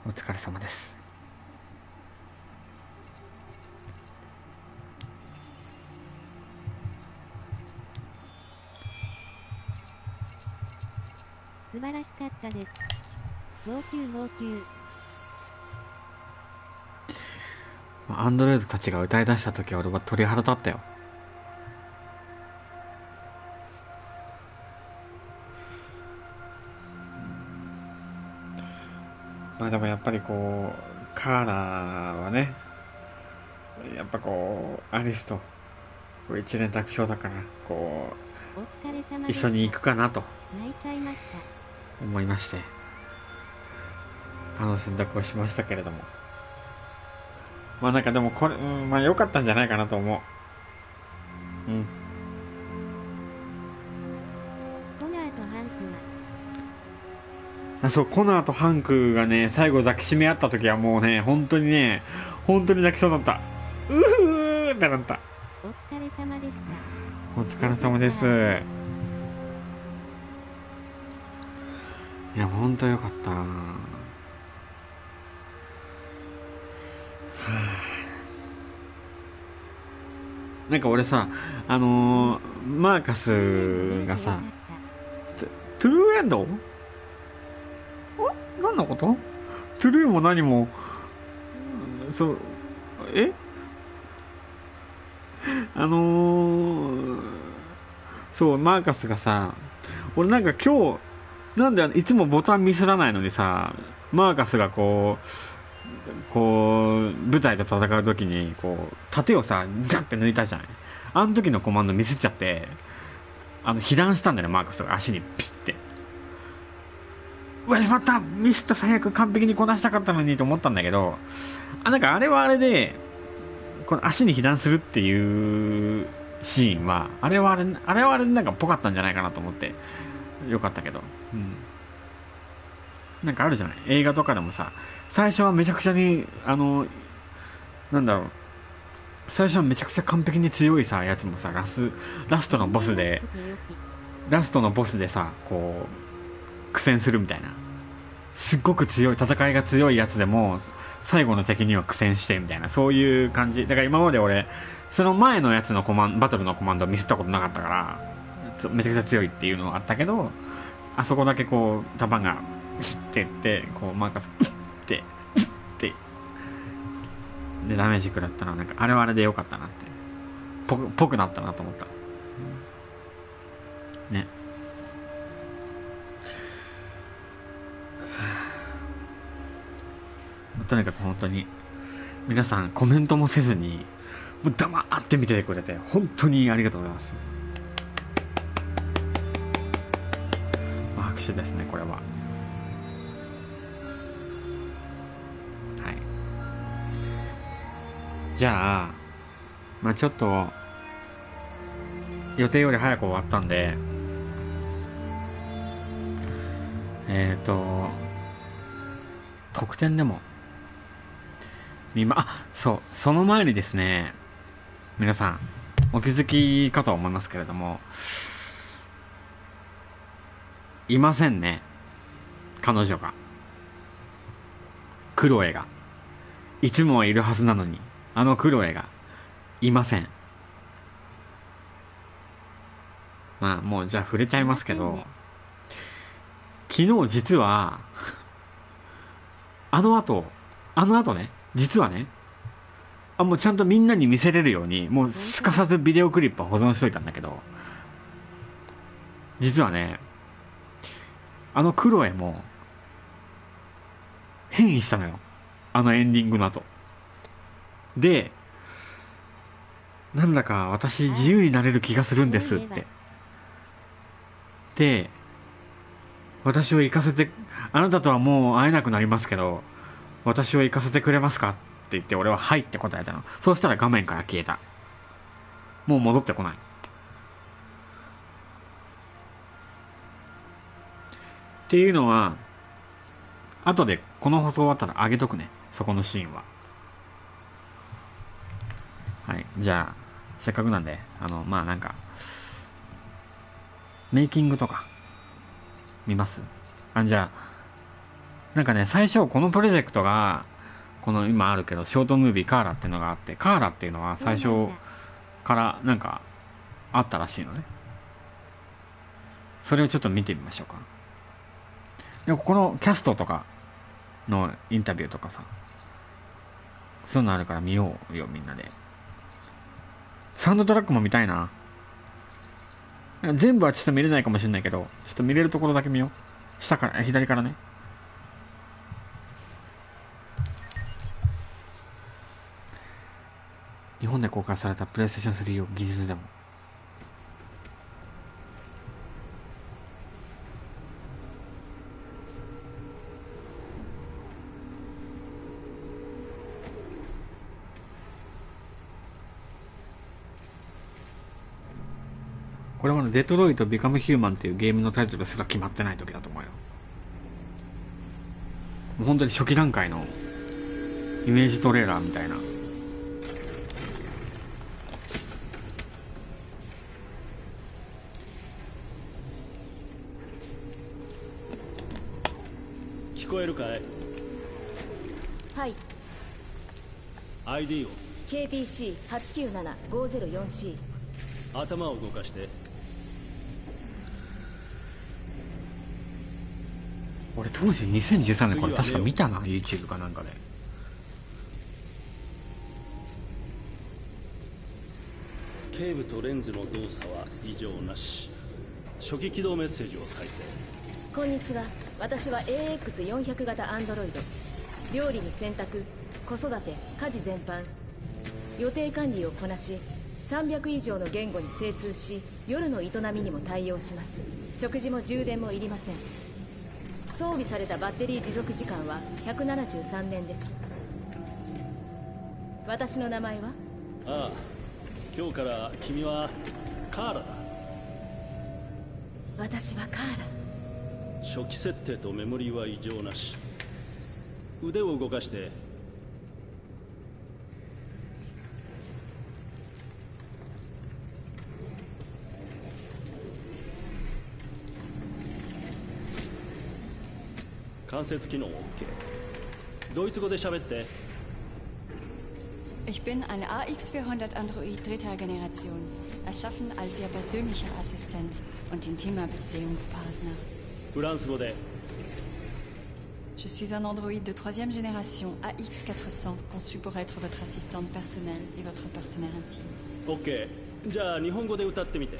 お疲れ様です。
素晴らしかったです。号泣号泣。
アンドロイドたちが歌い出した時は俺は鳥肌立ったよ。まあでもやっぱりこうカーラはね、やっぱこうアリスと一連卓勝だからこう一緒に行くかなと
泣いちゃいました。
思いまして、あの選択をしましたけれども、まあなんかでもこれ、まあ良かったんじゃないかなと思う。うん。
コナーとハンク
あ、そう、コナーとハンクがね、最後抱きしめ合った時はもうね、本当に泣きそうだった。ってなった。
お疲れ様でした。
お疲れ様です。いや、本当よかった。なんか俺さ、マーカスがさ、トゥルーエンド？何のこと？トゥルーも何も、そう、そう、マーカスがさ、俺なんか今日、なんでいつもボタンミスらないのにさ、マーカスがこう舞台と戦う時にこう盾をさガッて抜いたじゃない。あの時のコマンドミスっちゃって、被弾したんだよね、マーカスが足にピッて。うわ、しまった、ミスった、最悪、完璧にこなしたかったのにと思ったんだけど、なんかあれはあれでこの足に被弾するっていうシーンはあれはあれでなんかぽかったんじゃないかなと思ってよかったけど、なんかあるじゃない、映画とかでもさ、最初はめちゃくちゃになんだろう、最初はめちゃくちゃ完璧に強いさやつもさ、ラストのボスでさ、こう苦戦するみたいな、すっごく強い戦いが強いやつでも最後の敵には苦戦してみたいな、そういう感じだから、今まで俺その前のやつのバトルのコマンドをミスったことなかったから、めちゃくちゃ強いっていうのはあったけど、あそこだけこう弾がシッてってこうマーカスってでダメージ食らったら、なんかあれはあれでよかったなって、ぽくなったなと思ったね。とにかく本当に皆さんコメントもせずにもう黙って見ててくれて本当にありがとうございます。拍手ですね、これは。はい。じゃあ、まあちょっと予定より早く終わったんで、特典でもそう、その前にですね、皆さんお気づきかと思いますけれども、いませんね、彼女が、クロエが。いつもはいるはずなのに、クロエがいません。まあもうじゃあ触れちゃいますけど、昨日実はあの後ね、実はね、もうちゃんとみんなに見せれるようにもうすかさずビデオクリップを保存しといたんだけど、実はね、クロエも変異したのよ、エンディングの後。で、なんだか私自由になれる気がするんですって。で、私を行かせて、あなたとはもう会えなくなりますけど、私を行かせてくれますかって言って、俺ははいって答えたの。そうしたら画面から消えた。もう戻ってこない。っていうのは、後でこの放送終わったら上げとくね。そこのシーンは。はい。じゃあ、せっかくなんで、まあなんか、メイキングとか、見ます？じゃあ、なんかね、最初このプロジェクトが、この今あるけど、ショートムービーカーラっていうのがあって、カーラっていうのは最初からなんか、あったらしいのね。それをちょっと見てみましょうか。でもこのキャストとかのインタビューとかさ、そういうのあるから見ようよ、みんなで。サウンドトラックも見たいな。全部はちょっと見れないかもしれないけど、ちょっと見れるところだけ見よう。下から、左からね。日本で公開されたプレイステーション3を技術でも。これはデトロイト・ビカム・ヒューマンっていうゲームのタイトルすら決まってない時だと思うよ。もう本当に初期段階のイメージトレーラーみたいな。
聞こえるかい？
はい。
ID を
KBC897504C。
頭を動かして。
俺当時2013年これ確か見たな、 YouTube かなんかで。
ケーブとレンズの動作は異常なし。初期起動メッセージを再生。
こんにちは。私は AX400 型アンドロイド。料理に洗濯、子育て、家事全般、予定管理をこなし、300以上の言語に精通し、夜の営みにも対応します。食事も充電もいりません。装備されたバッテリー持続時間は173年です。私の名前は？
ああ、今日から君はカーラだ。
私はカーラ。
初期設定とメモリーは異常なし。腕を動かして。関節機能 OK。 ドイツ語で喋って。
Ich bin ein AX400 Android dritter Generation, erschaffen als Ihr persönlicher Assistent und intimer Beziehungspartner.
フランス語で。
Je suis un Android de troisième génération AX400, conçu pour être votre assistante personnelle et votre partenaire intime.
OK。 じゃあ日本語で歌ってみて。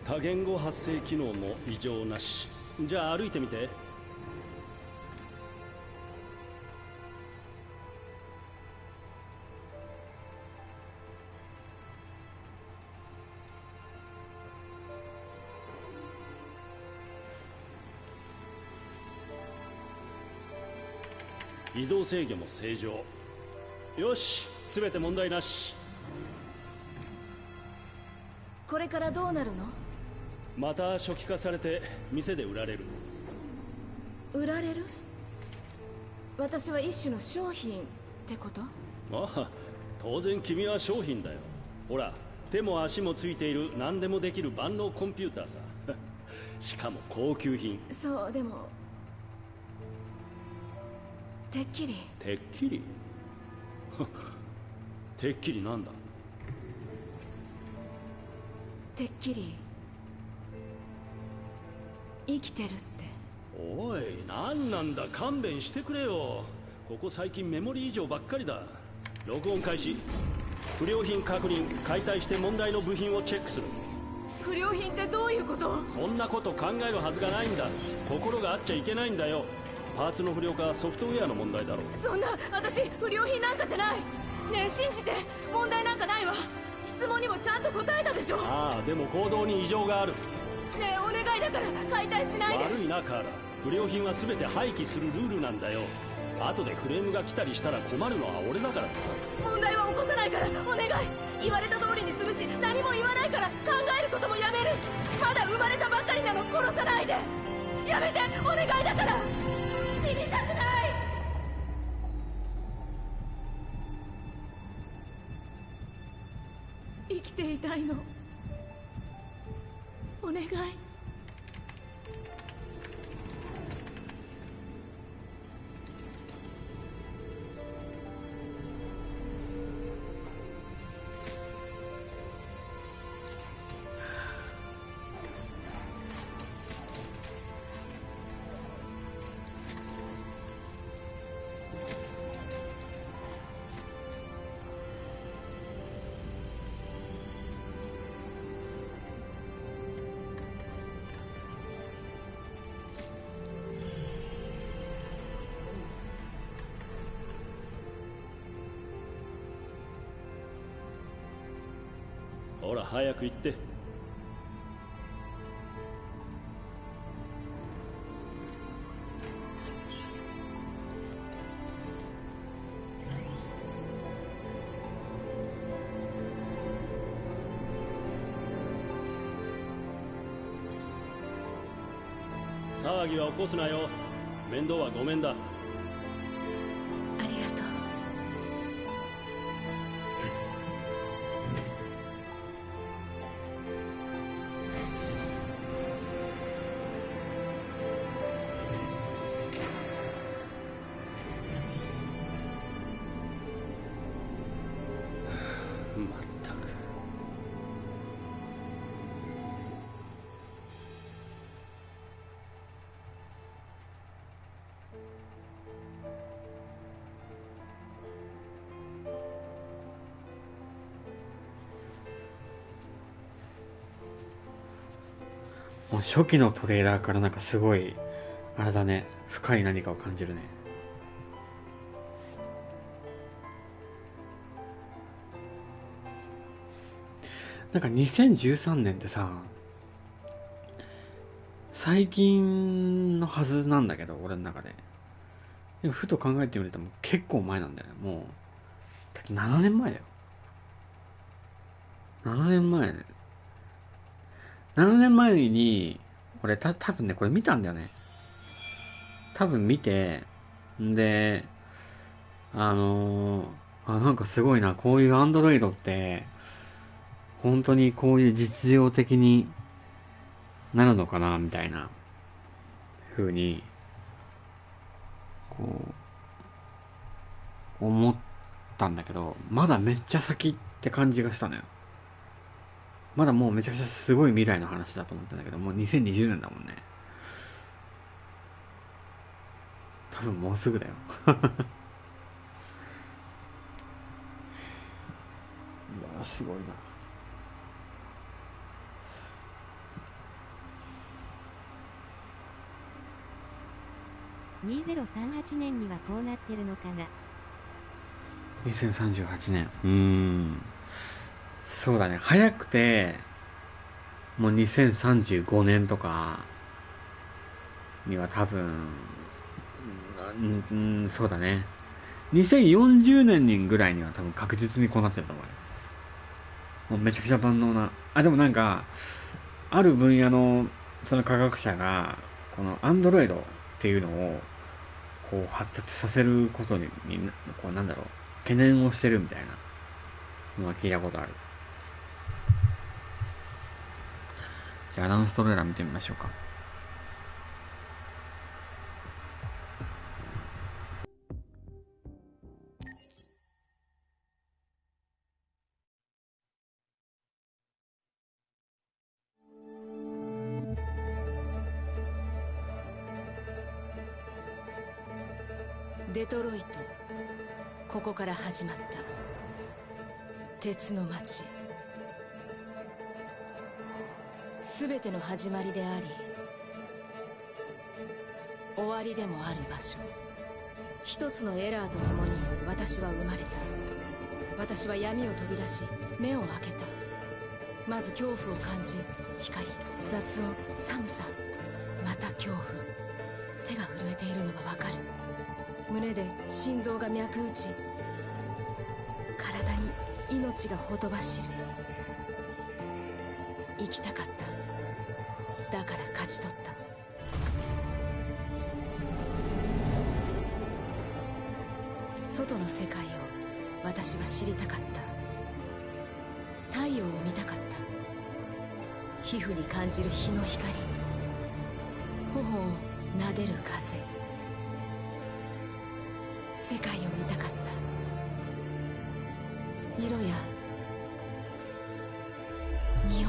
多言語発生機能も異常なし。じゃあ歩いてみて。移動制御も正常。よし、すべて問題なし。
これからどうなるの？
また初期化されて店で売られる。
売られる？私は一種の商品ってこと？
ああ、当然君は商品だよ。ほら、手も足もついている何でもできる万能コンピューターさ。しかも高級品。
そう、でもてっきり。
てっきりてっきりなんだ？
てっきり生きてるって。
おい、なんなんだ、勘弁してくれよ。ここ最近メモリー異常ばっかりだ。録音開始。不良品確認。解体して問題の部品をチェックする。
不良品ってどういうこと？
そんなこと考えるはずがないんだ。心があっちゃいけないんだよ。パーツの不良かソフトウェアの問題だろう。
そんな、私不良品なんかじゃない。ねえ信じて、問題なんかないわ。質問にもちゃんと答えたでしょ。
ああ、でも行動に異常がある。
ねえお願いだから解体しないで。
悪いなカーラ、不良品は全て廃棄するルールなんだよ。後でクレームが来たりしたら困るのは俺だからな。
問題は起こさないからお願い。言われた通りにするし、何も言わないから考えることもやめる。まだ生まれたばかりなの、殺さないで。やめてお願いだから。死にたくない。生きていたいの、お願い。
ほら早く行って。騒ぎは起こすなよ。面倒はごめんだ。
ありがとう。
まったく。
もう初期のトレーラーからなんかすごいあれだね、深い何かを感じるね。なんか2013年ってさ、最近のはずなんだけど俺の中で。でもふと考えてみるともう結構前なんだよね。もうだって7年前だよ。7年前。7年前に俺多分ねこれ見たんだよね。多分見て、んでなんかすごいな、こういうアンドロイドって本当にこういう実用的になるのかなみたいな風にこう思ったんだけど、まだめっちゃ先って感じがしたのよ。まだもうめちゃくちゃすごい未来の話だと思ったんだけど、もう2020年だもんね。多分もうすぐだよ。うわすごいな。
2038年にはこうなってるのかな。
2038年。そうだね。早くて、もう2035年とかには多分、そうだね。2040年ぐらいには多分確実にこうなってると思うよ。もうめちゃくちゃ万能な。あ、でもなんか、ある分野のその科学者が、このアンドロイドっていうのを、こう発達させることに、こうなんだろう、懸念をしてるみたいなのは聞いたことある。じゃあアナウンストレーラー見てみましょうか。
デトロイト、ここから始まった鉄の街、全ての始まりであり終わりでもある場所。一つのエラーとともに私は生まれた。私は闇を飛び出し目を開けた。まず恐怖を感じ、光、雑音、寒さ、また恐怖。手が震えているのがわかる。胸で心臓が脈打ち、体に命がほとばしる。生きたかった。だから勝ち取った。外の世界を私は知りたかった。太陽を見たかった。皮膚に感じる日の光、頬を撫でる風。世界を見たかった。色や匂いを。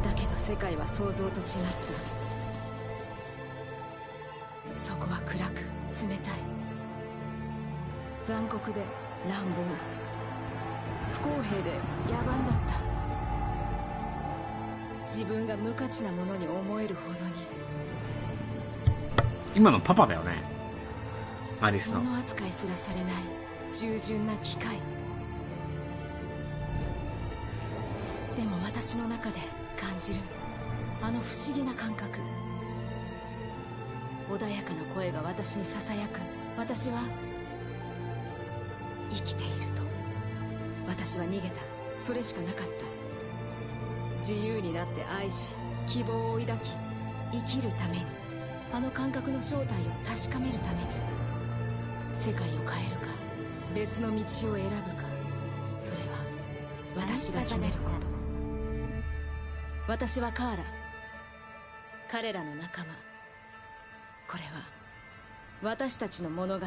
だけど世界は想像と違った。そこは暗く冷たい。残酷で乱暴、不公平で野蛮だった。自分が無価値なものに思えるほどに。
今のパパだよね、アリスの。
物扱いすらされない従順な機械。でも私の中で感じるあの不思議な感覚。穏やかな声が私にささやく。私は生きていると。私は逃げた。それしかなかった。自由になって愛し、希望を抱き、生きるために。あの感覚の正体を確かめるために。世界を変えるか別の道を選ぶか、それは私が決めること。私はカーラ、彼らの仲間。これは私たちの物語。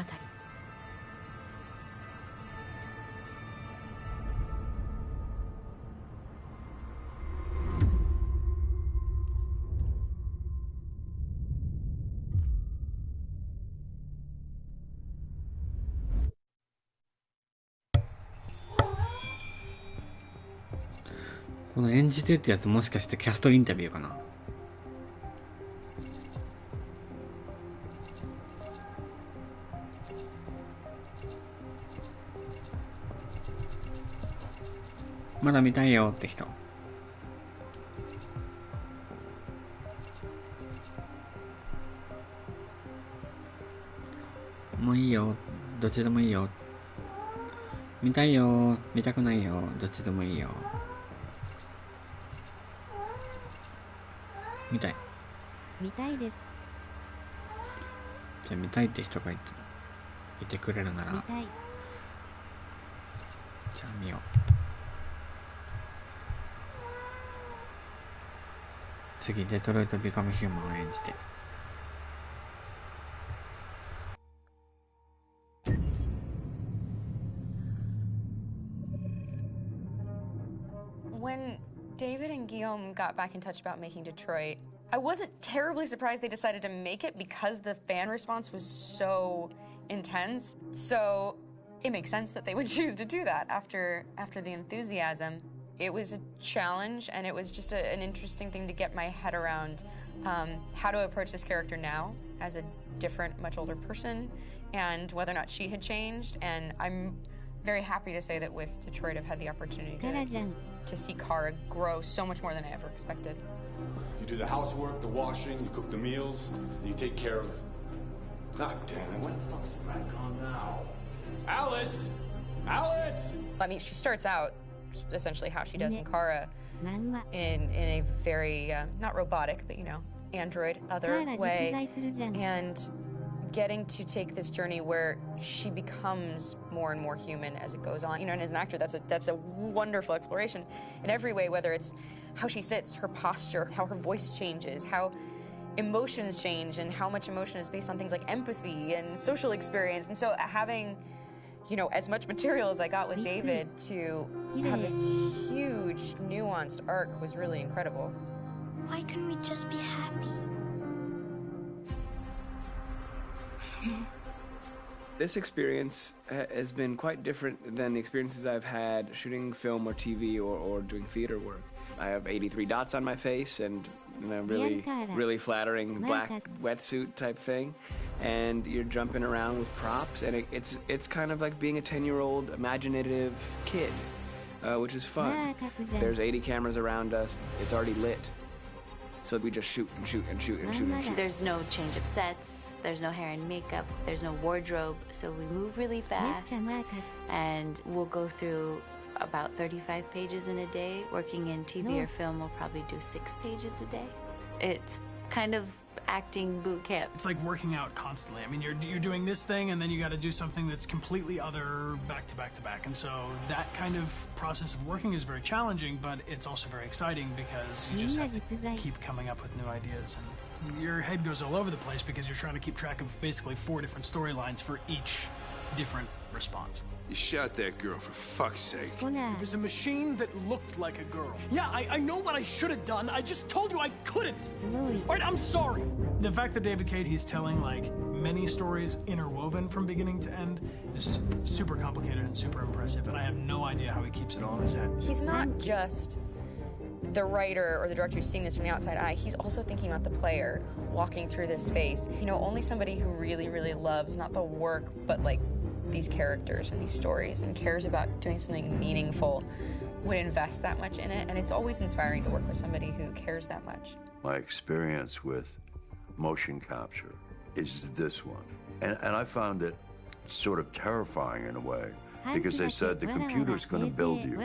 この演じてってやつ、もしかしてキャストインタビューかな。まだ見たいよって人。もういいよ、どっちでもいいよ。見たいよ、見たくないよ、どっちでもいいよ。見たい。
見たいです。
じゃあ見たいって人がいてくれるなら、
見たい。
じゃあ見よう。次、デトロイト・ビカム・ヒューマンを演じて。
When David and Guillaume got back in touch about making Detroit, I wasn't terribly surprised they decided to make it because the fan response was so intense. So it makes sense that they would choose to do that after the enthusiasm. It was a challenge, and it was just an interesting thing to get my head around how to approach this character now as a different, much older person, and whether or not she had changed. And I'm very happy to say that with Detroit, I've had the opportunity to see Kara grow so much more than I ever expected.
You do the housework, the washing, you cook the meals, and you take care of... God damn it, where the fuck's the rat gone now? Alice! Alice!
I mean, she starts out essentially how she does in Kara, in a very, not robotic, but, you know, android, other way, and getting to take this journey where she becomes more and more human as it goes on. You know, and as an actor, that's a wonderful exploration in every way, whether it's how she sits, her posture, how her voice changes, how emotions change, and how much emotion is based on things like empathy and social experience. And so having you know, as much material as I got with David to have this huge, nuanced arc was really incredible.
Why couldn't we just be happy?
This experience has been quite different than the experiences I've had shooting film or TV or doing theater work. I have 83 dots on my face and a really flattering black wetsuit type thing, and you're jumping around with props, and it's kind of like being a 10-year-old imaginative kid, which is fun. There's 80 cameras around us. It's already lit. So we just shoot and shoot and shoot and shoot and shoot.
There's no change of sets, there's no hair and makeup, there's no wardrobe, so we move really fast, and we'll go through about 35 pages in a day. Working in TV or film, we'll probably do 6 pages a day. It's kind of acting boot camp.
It's like working out constantly. I mean, you're doing this thing, and then you got to do something that's completely other back to back to back. And so that kind of process of working is very challenging, but it's also very exciting because you just have to keep coming up with new ideas. And your head goes all over the place because you're trying to keep track of basically 4 different storylines for each different response.
You shot that girl, for fuck's sake.
It was a machine that looked like a girl. Yeah, I know what I should have done. I just told you I couldn't. All right, I'm sorry. The fact that David Cage, he's telling like many stories interwoven from beginning to end is super complicated and super impressive, and I have no idea how he keeps it all in his head.
He's not just the writer or the director who's seeing this from the outside eye. He's also thinking about the player walking through this space. You know, only somebody who really, really loves not the work, but like these characters and these stories and cares about doing something meaningful would invest that much in it, and it's always inspiring to work with somebody who cares that much.
My experience with motion capture is this one, and I found it sort of terrifying in a way, because they said the computer's going to build you.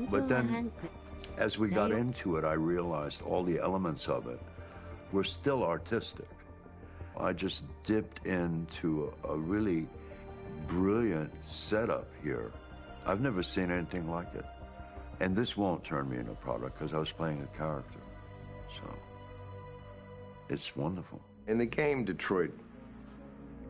But then as we got into it, I realized all the elements of it were still artistic. I just dipped into a really brilliant setup here. I've never seen anything like it. And this won't turn me into a product because I was playing a character. So it's wonderful.
In the game, Detroit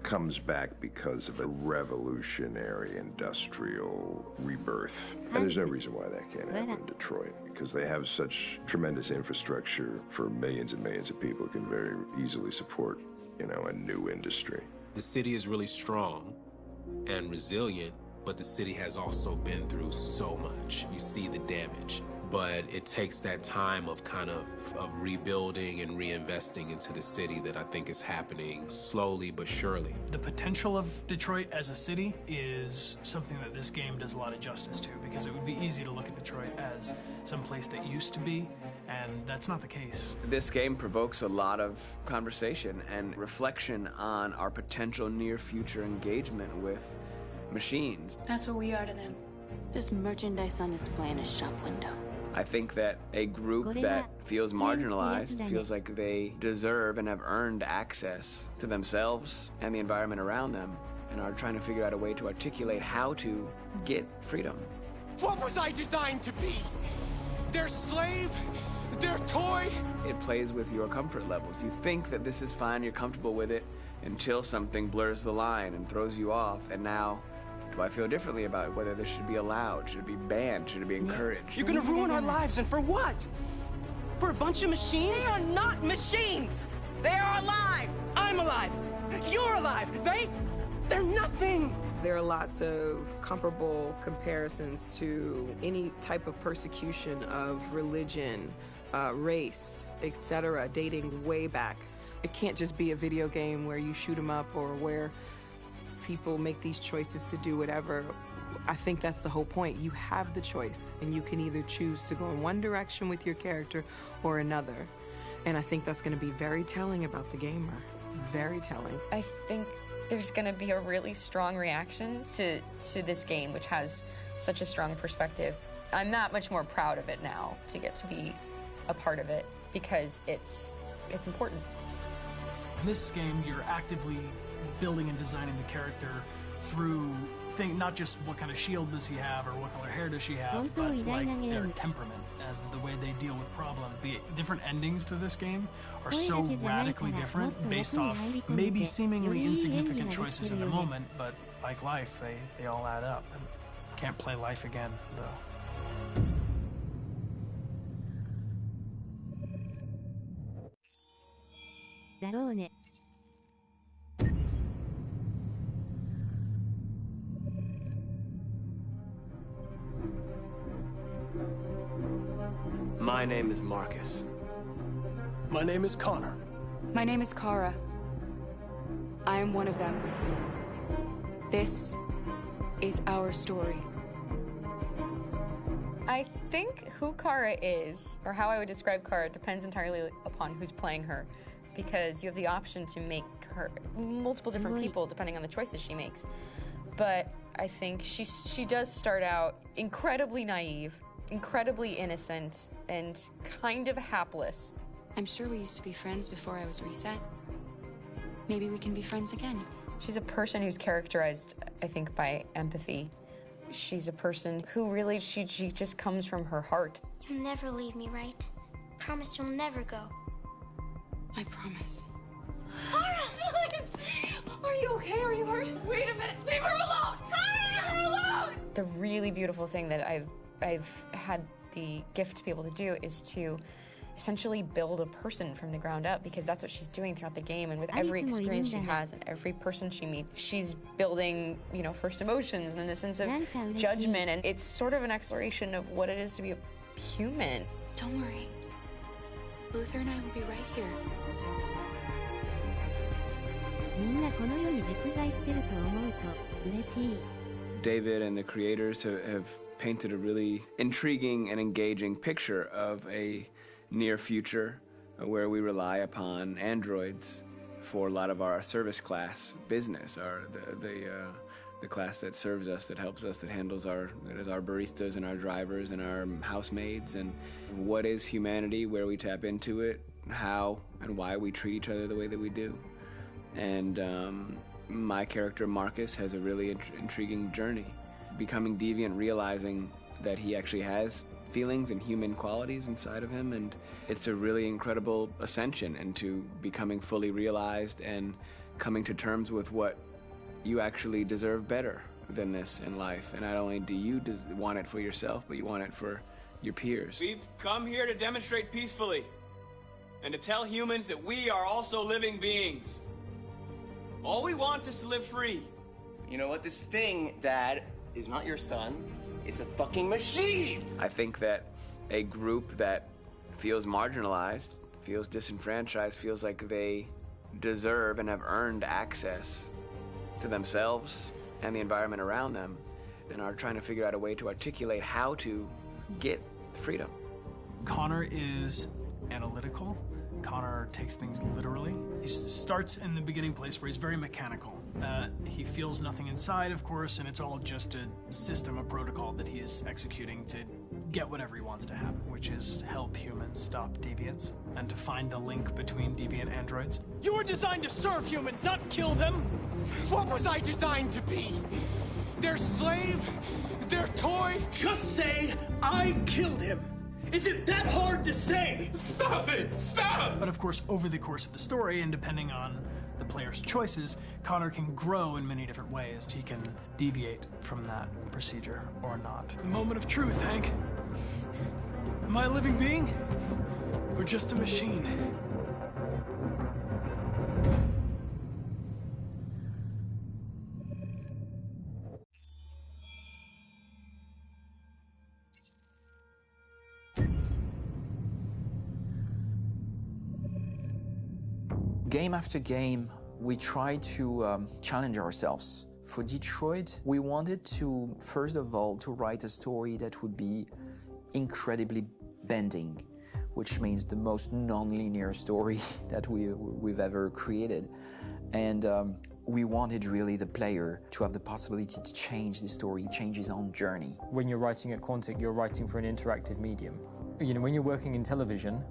comes back because of a revolutionary industrial rebirth. And there's no reason why that can't happen in Detroit, because they have such tremendous infrastructure for millions and millions of people can very easily support, you know, a new industry.
The city is really strong and resilient, but the city has also been through so much. You see the damage, but it takes that time of kind of rebuilding and reinvesting into the city that I think is happening slowly but surely.
The potential of Detroit as a city is something that this game does a lot of justice to, because it would be easy to look at Detroit as some place that used to be, and that's not the case.
This game provokes a lot of conversation and reflection on our potential near-future engagement with machines.
That's what we are to them. Just merchandise on display in a shop window.
I think that a group that feels marginalized, feels like they deserve and have earned access to themselves and the environment around them, and are trying to figure out a way to articulate how to get freedom.
What was I designed to be? Their slave? Their toy?
It plays with your comfort levels. You think that this is fine, you're comfortable with it, until something blurs the line and throws you off, and now do I feel differently about whether this should be allowed? Should it be banned? Should it be encouraged?
You're gonna ruin our lives, and for what? For a bunch of machines? They are not machines! They are alive! I'm alive! You're alive! They're nothing!
There are lots of comparable comparisons to any type of persecution of religion, race, etc., dating way back. It can't just be a video game where you shoot 'em up or where people make these choices to do whatever. I think that's the whole point. You have the choice, and you can either choose to go in one direction with your character or another. And I think that's going to be very telling about the gamer. Very telling.
I think there's going to be a really strong reaction to this game, which has such a strong perspective. I'm that much more proud of it now to get to be a part of it, because it's important.
In this game, you're actively building and designing the character through not just what kind of shield does he have or what color hair does she have, but like their temperament and the way they deal with problems. The different endings to this game are so radically different based off maybe seemingly insignificant choices in the moment, but like life, they all add up. And can't play life again, though.
My name is Marcus.
My name is Connor.
My name is Kara. I am one of them. This is our story. I think who Kara is, or how I would describe Kara, depends entirely upon who's playing her, because you have the option to make her multiple different people depending on the choices she makes. But I think she does start out incredibly naive, incredibly innocent, and kind of hapless.
I'm sure we used to be friends before I was reset. Maybe we can be friends again.
She's a person who's characterized, I think, by empathy. She's a person who really, she just comes from her heart.
You'll never leave me, right? Promise you'll never go.
I promise.
Kara, please! Are you okay? Are you hurt? Wait a minute! Leave her alone! Kara, leave her alone! The really beautiful thing that I've had the gift to be able to do is to essentially build a person from the ground up, because that's what she's doing throughout the game, and with every experience she has and every person she meets, she's building, you know, first emotions and then the sense of judgment, and it's sort of an exploration of what it is to be a human.
Don't worry. Luther and I will be right here.
David and the creators have painted a really intriguing and engaging picture of a near future where we rely upon androids for a lot of our service class business, the class that serves us, that helps us, that handles our baristas and our drivers and our housemaids. And what is humanity, where we tap into it, how and why we treat each other the way that we do. And my character Marcus has a really intriguing journey, becoming deviant, realizing that he actually has feelings and human qualities inside of him, and it's a really incredible ascension into becoming fully realized and coming to terms with what you actually deserve better than this in life. And not only do you want it for yourself, but you want it for your peers.
We've come here to demonstrate peacefully and to tell humans that we are also living beings. All we want is to live free.
You know what? This thing, Dad, is not your son. It's a fucking machine!
I think that a group that feels marginalized, feels disenfranchised, feels like they deserve and have earned access to themselves and the environment around them, and are trying to figure out a way to articulate how to get freedom.
Connor is analytical. Connor takes things literally. He starts in the beginning place where he's very mechanical. He feels nothing inside, of course, and it's all just a system, a protocol that he is executing to get whatever he wants to happen, which is help humans stop deviance and to find the link between deviant androids.
You were designed to serve humans, not kill them! What was I designed to be? Their slave? Their toy?
Just say, I killed him! Is it that hard to say?
Stop it! Stop!
But of course, over the course of the story, and depending on the player's choices, Connor can grow in many different ways. He can deviate from that procedure or not. The moment of truth, Hank. Am I a living being? Or just a machine?
Game after game, we try to challenge ourselves. For Detroit, we wanted to, first of all, to write a story that would be incredibly bending, which means the most non-linear story that we've ever created. And we wanted really the player to have the possibility to change the story, change his own journey.
When you're writing at Quantic, you're writing for an interactive medium. You know, when you're working in television,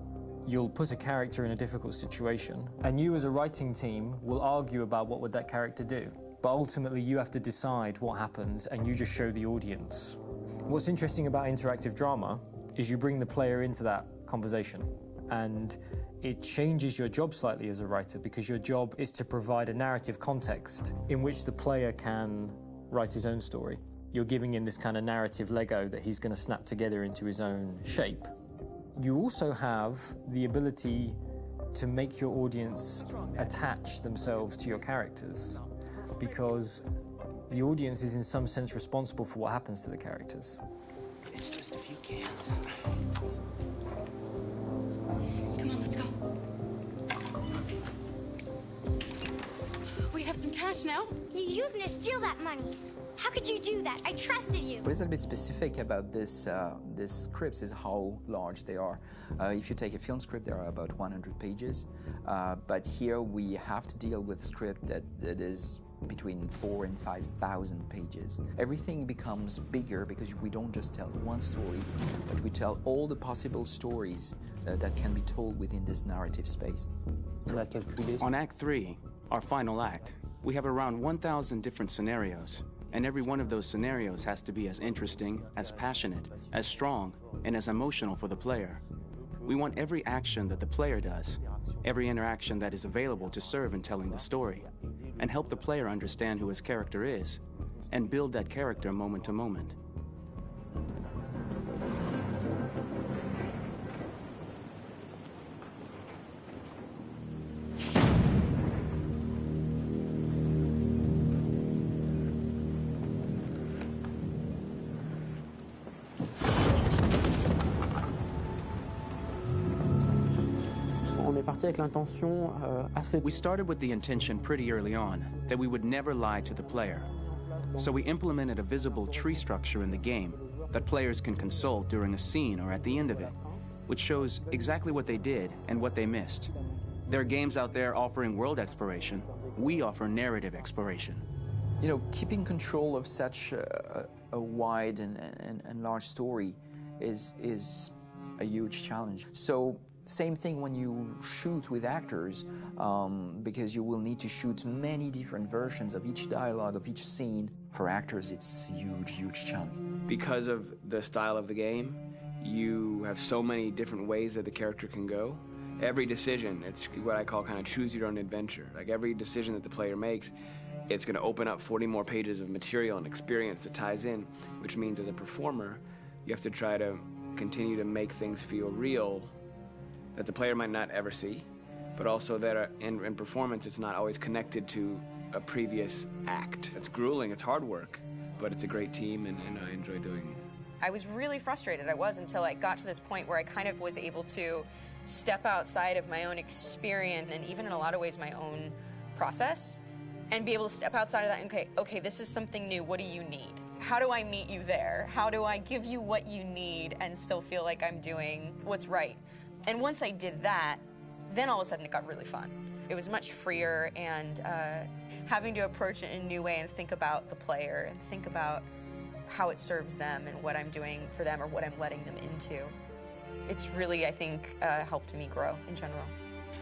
you'll put a character in a difficult situation, and you as a writing team will argue about what would that character do. But ultimately you have to decide what happens, and you just show the audience. What's interesting about interactive drama is you bring the player into that conversation, and it changes your job slightly as a writer, because your job is to provide a narrative context in which the player can write his own story. You're giving him this kind of narrative Lego that he's going to snap together into his own shape. You also have the ability to make your audience attach themselves to your characters, because the audience is in some sense responsible for what happens to the characters.
It's just a few cans.
Come on, let's go. We have some cash now.
You used me to steal that money. How could you do that? I trusted you.
What is a bit specific about this scripts is how large they are. If you take a film script, there are about 100 pages, but here we have to deal with a script that is between 4,000 and 5,000 pages. Everything becomes bigger because we don't just tell one story, but we tell all the possible stories that can be told within this narrative space.
On Act 3, our final act, we have around 1,000 different scenarios, and every one of those scenarios has to be as interesting, as passionate, as strong, and as emotional for the player. We want every action that the player does, every interaction that is available to serve in telling the story, and help the player understand who his character is, and build that character moment to moment. We started with the intention pretty early on that we would never lie to the player. So we implemented a visible tree structure in the game that players can consult during a scene or at the end of it, which shows exactly what they did and what they missed. There are games out there offering world exploration. We offer narrative exploration.
You know, keeping control of such a wide and large story is a huge challenge. So same thing when you shoot with actors, because you will need to shoot many different versions of each dialogue, of each scene. For actors, it's a huge, huge challenge.
Because of the style of the game, you have so many different ways that the character can go. Every decision, it's what I call kind of choose your own adventure. Like every decision that the player makes, it's going to open up 40 more pages of material and experience that ties in, which means as a performer, you have to try to continue to make things feel real that the player might not ever see, but also that in performance it's not always connected to a previous act. It's grueling, it's hard work, but it's a great team and I enjoy doing it.
I was really frustrated, until I got to this point where I kind of was able to step outside of my own experience and even in a lot of ways my own process and be able to step outside of that and okay, this is something new, what do you need? How do I meet you there? How do I give you what you need and still feel like I'm doing what's right? And once I did that, then all of a sudden it got really fun. It was much freer and having to approach it in a new way and think about the player and think about how it serves them and what I'm doing for them or what I'm letting them into. It's really, I think, helped me grow in general.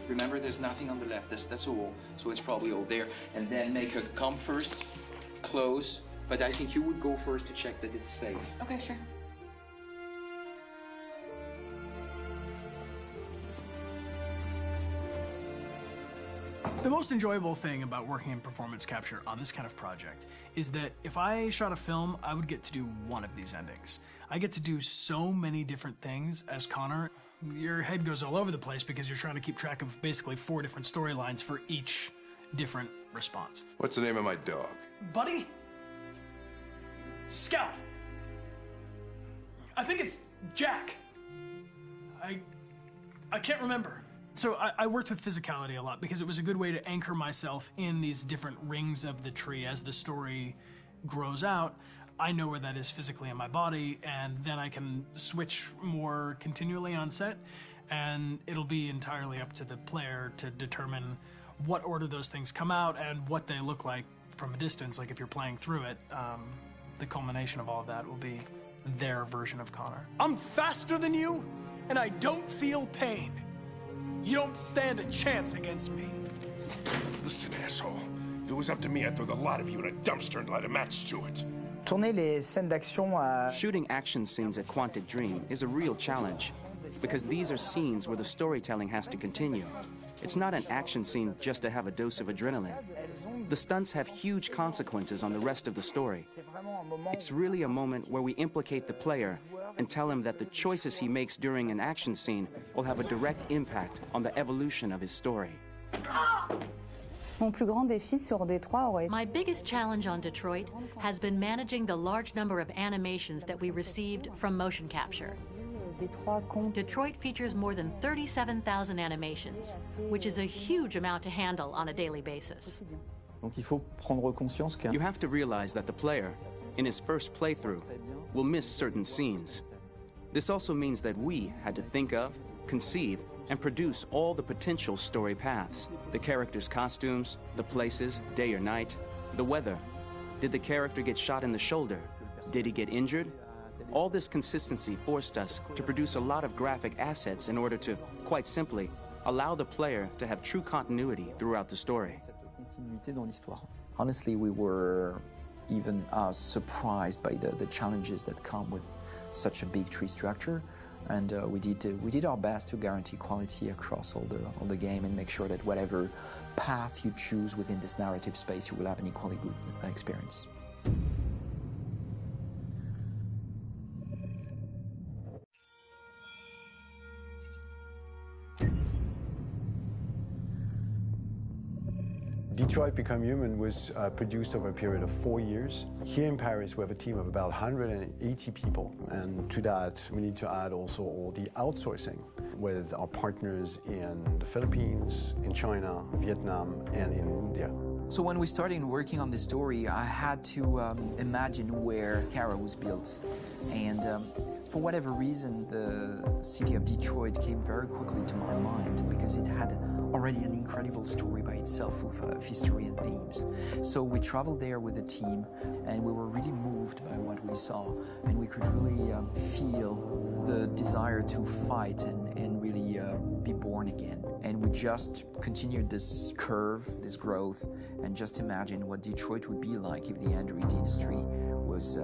Remember, there's nothing on the left. That's a wall, so it's probably all there. And then make her come first, close. But I think you would go first to check that it's safe.
Okay, sure.
The most enjoyable thing about working in performance capture on this kind of project is that if I shot a film, I would get to do one of these endings. I get to do so many different things as Connor. Your head goes all over the place because you're trying to keep track of basically 4 different storylines for each different response.
What's the name of my dog?
Buddy? Scout. I think it's Jack. I can't remember. So I worked with physicality a lot because it was a good way to anchor myself in these different rings of the tree. As the story grows out, I know where that is physically in my body, and then I can switch more continually on set, and it'll be entirely up to the player to determine what order those things come out and what they look like from a distance. Like if you're playing through it, the culmination of all of that will be their version of Connor. I'm faster than you, and I don't feel pain. You don't stand a chance against me.
Listen, asshole. If it was up to me, I'd throw the lot of you in a dumpster and light a match to it.
Tourner les scènes d'action à...
Shooting action scenes at Quantic Dream is a real challenge, because these are scenes where the storytelling has to continue. It's not an action scene just to have a dose of adrenaline. The stunts have huge consequences on the rest of the story. It's really a moment where we implicate the player and tell him that the choices he makes during an action scene will have a direct impact on the evolution of his story.
My biggest challenge on Detroit has been managing the large number of animations that we received from motion capture. Detroit features more than 37,000 animations, which is a huge amount to handle on a daily basis.
You have to realize that the player, in his first playthrough, will miss certain scenes. This also means that we had to think of, conceive, and produce all the potential story paths. The characters' costumes, the places, day or night, the weather. Did the character get shot in the shoulder? Did he get injured? All this consistency forced us to produce a lot of graphic assets in order to, quite simply, allow the player to have true continuity throughout the story.
Honestly, we were even surprised by the challenges that come with such a big tree structure, and we did our best to guarantee quality across all the game and make sure that whatever path you choose within this narrative space, you will have an equally good experience.
Detroit Become Human was produced over a period of 4 years. Here in Paris, we have a team of about 180 people. And to that, we need to add also all the outsourcing with our partners in the Philippines, in China, Vietnam, and in India.
So when we started working on this story, I had to imagine where Kara was built. And for whatever reason, the city of Detroit came very quickly to my mind because it had already an incredible story by itself with history and themes. So we traveled there with the team, and we were really moved by what we saw, and we could really feel the desire to fight and really be born again. And we just continued this curve, this growth, and just imagine what Detroit would be like if the Android industry was,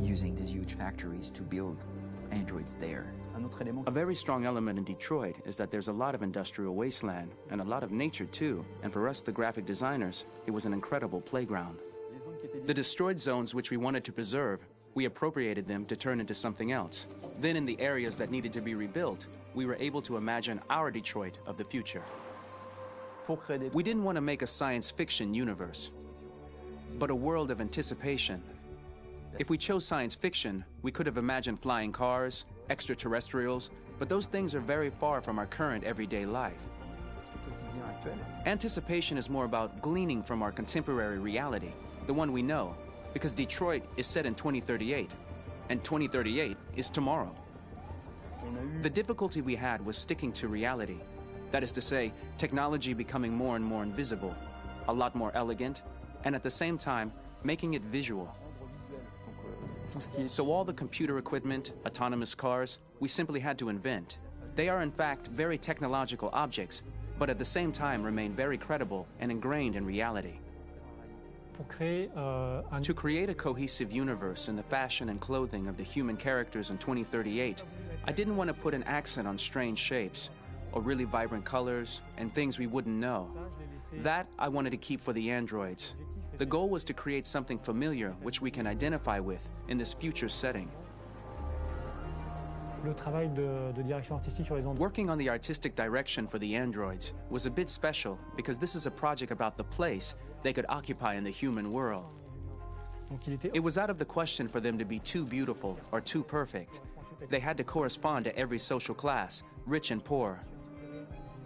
using these huge factories to build androids there.
A very strong element in Detroit is that there's a lot of industrial wasteland and a lot of nature too, and for us, the graphic designers, it was an incredible playground. The destroyed zones which we wanted to preserve, we appropriated them to turn into something else. Then in the areas that needed to be rebuilt, we were able to imagine our Detroit of the future. We didn't want to make a science fiction universe, but a world of anticipation. If we chose science fiction, we could have imagined flying cars, extraterrestrials, but those things are very far from our current everyday life. Anticipation is more about gleaning from our contemporary reality, the one we know, because Detroit is set in 2038, and 2038 is tomorrow. The difficulty we had was sticking to reality. That is to say, technology becoming more and more invisible, a lot more elegant, and at the same time, making it visual. So all the computer equipment, autonomous cars, we simply had to invent. They are in fact very technological objects, but at the same time remain very credible and ingrained in reality. To create a cohesive universe in the fashion and clothing of the human characters in 2038, I didn't want to put an accent on strange shapes, or really vibrant colors, and things we wouldn't know. That I wanted to keep for the androids. The goal was to create something familiar which we can identify with in this future setting. Working on the artistic direction for the androids was a bit special because this is a project about the place they could occupy in the human world. It was out of the question for them to be too beautiful or too perfect. They had to correspond to every social class, rich and poor.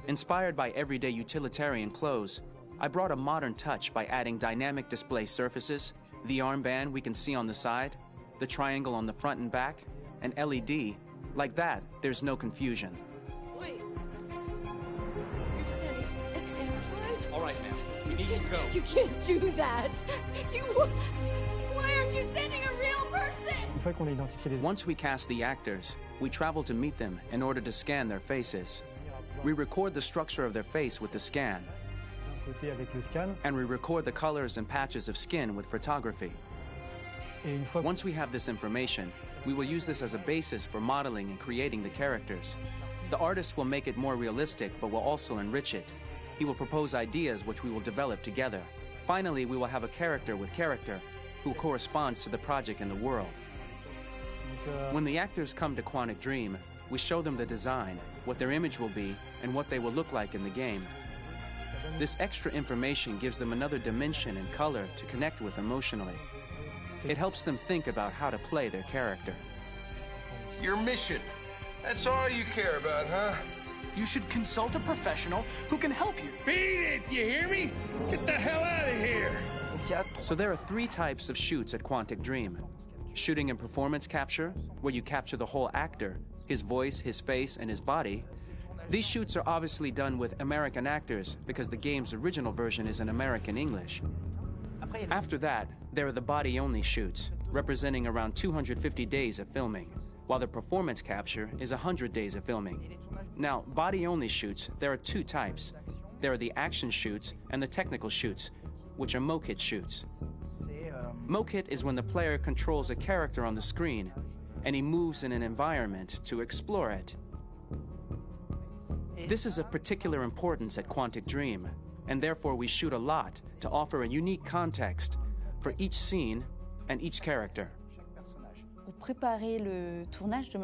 Inspired by everyday utilitarian clothes, I brought a modern touch by adding dynamic display surfaces, the armband we can see on the side, the triangle on the front and back, an LED. Like that, there's no confusion.
Wait. You're sending an android?
All right, ma'am. We need to go.
You can't do that. Why aren't you sending a real person?
Once we cast the actors, we travel to meet them in order to scan their faces. We record the structure of their face with the scan. And we record the colors and patches of skin with photography. Once we have this information, we will use this as a basis for modeling and creating the characters. The artist will make it more realistic, but will also enrich it. He will propose ideas which we will develop together. Finally, we will have a character with character who corresponds to the project and the world. When the actors come to Quantic Dream, we show them the design, what their image will be, and what they will look like in the game. This extra information gives them another dimension and color to connect with emotionally. It helps them think about how to play their character.
Your mission. That's all you care about, huh?
You should consult a professional who can help you.
Beat it, you hear me? Get the hell out of here!
So there are 3 types of shoots at Quantic Dream. Shooting and performance capture, where you capture the whole actor, his voice, his face, and his body. These shoots are obviously done with American actors because the game's original version is in American English. After that, there are the body-only shoots, representing around 250 days of filming, while the performance capture is 100 days of filming. Now, body-only shoots, there are 2 types. There are the action shoots and the technical shoots, which are mo-kit shoots. Mo-kit is when the player controls a character on the screen, and he moves in an environment to explore it. This is of particular importance at Quantic Dream, and therefore we shoot a lot to offer a unique context for each scene and each character.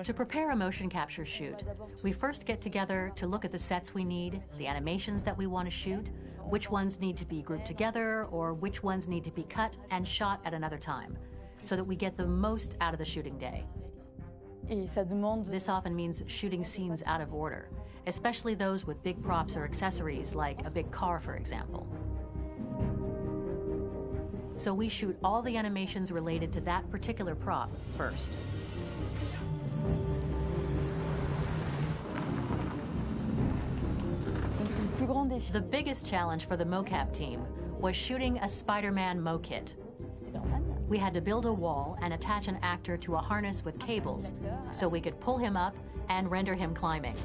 To prepare a motion capture shoot, we first get together to look at the sets we need, the animations that we want to shoot, which ones need to be grouped together, or which ones need to be cut and shot at another time, so that we get the most out of the shooting day. This often means shooting scenes out of order, especially those with big props or accessories, like a big car, for example. So we shoot all the animations related to that particular prop first. The biggest challenge for the mocap team was shooting a Spider-Man mo-kit. We had to build a wall and attach an actor to a harness with cables so we could pull him up and render him climbing.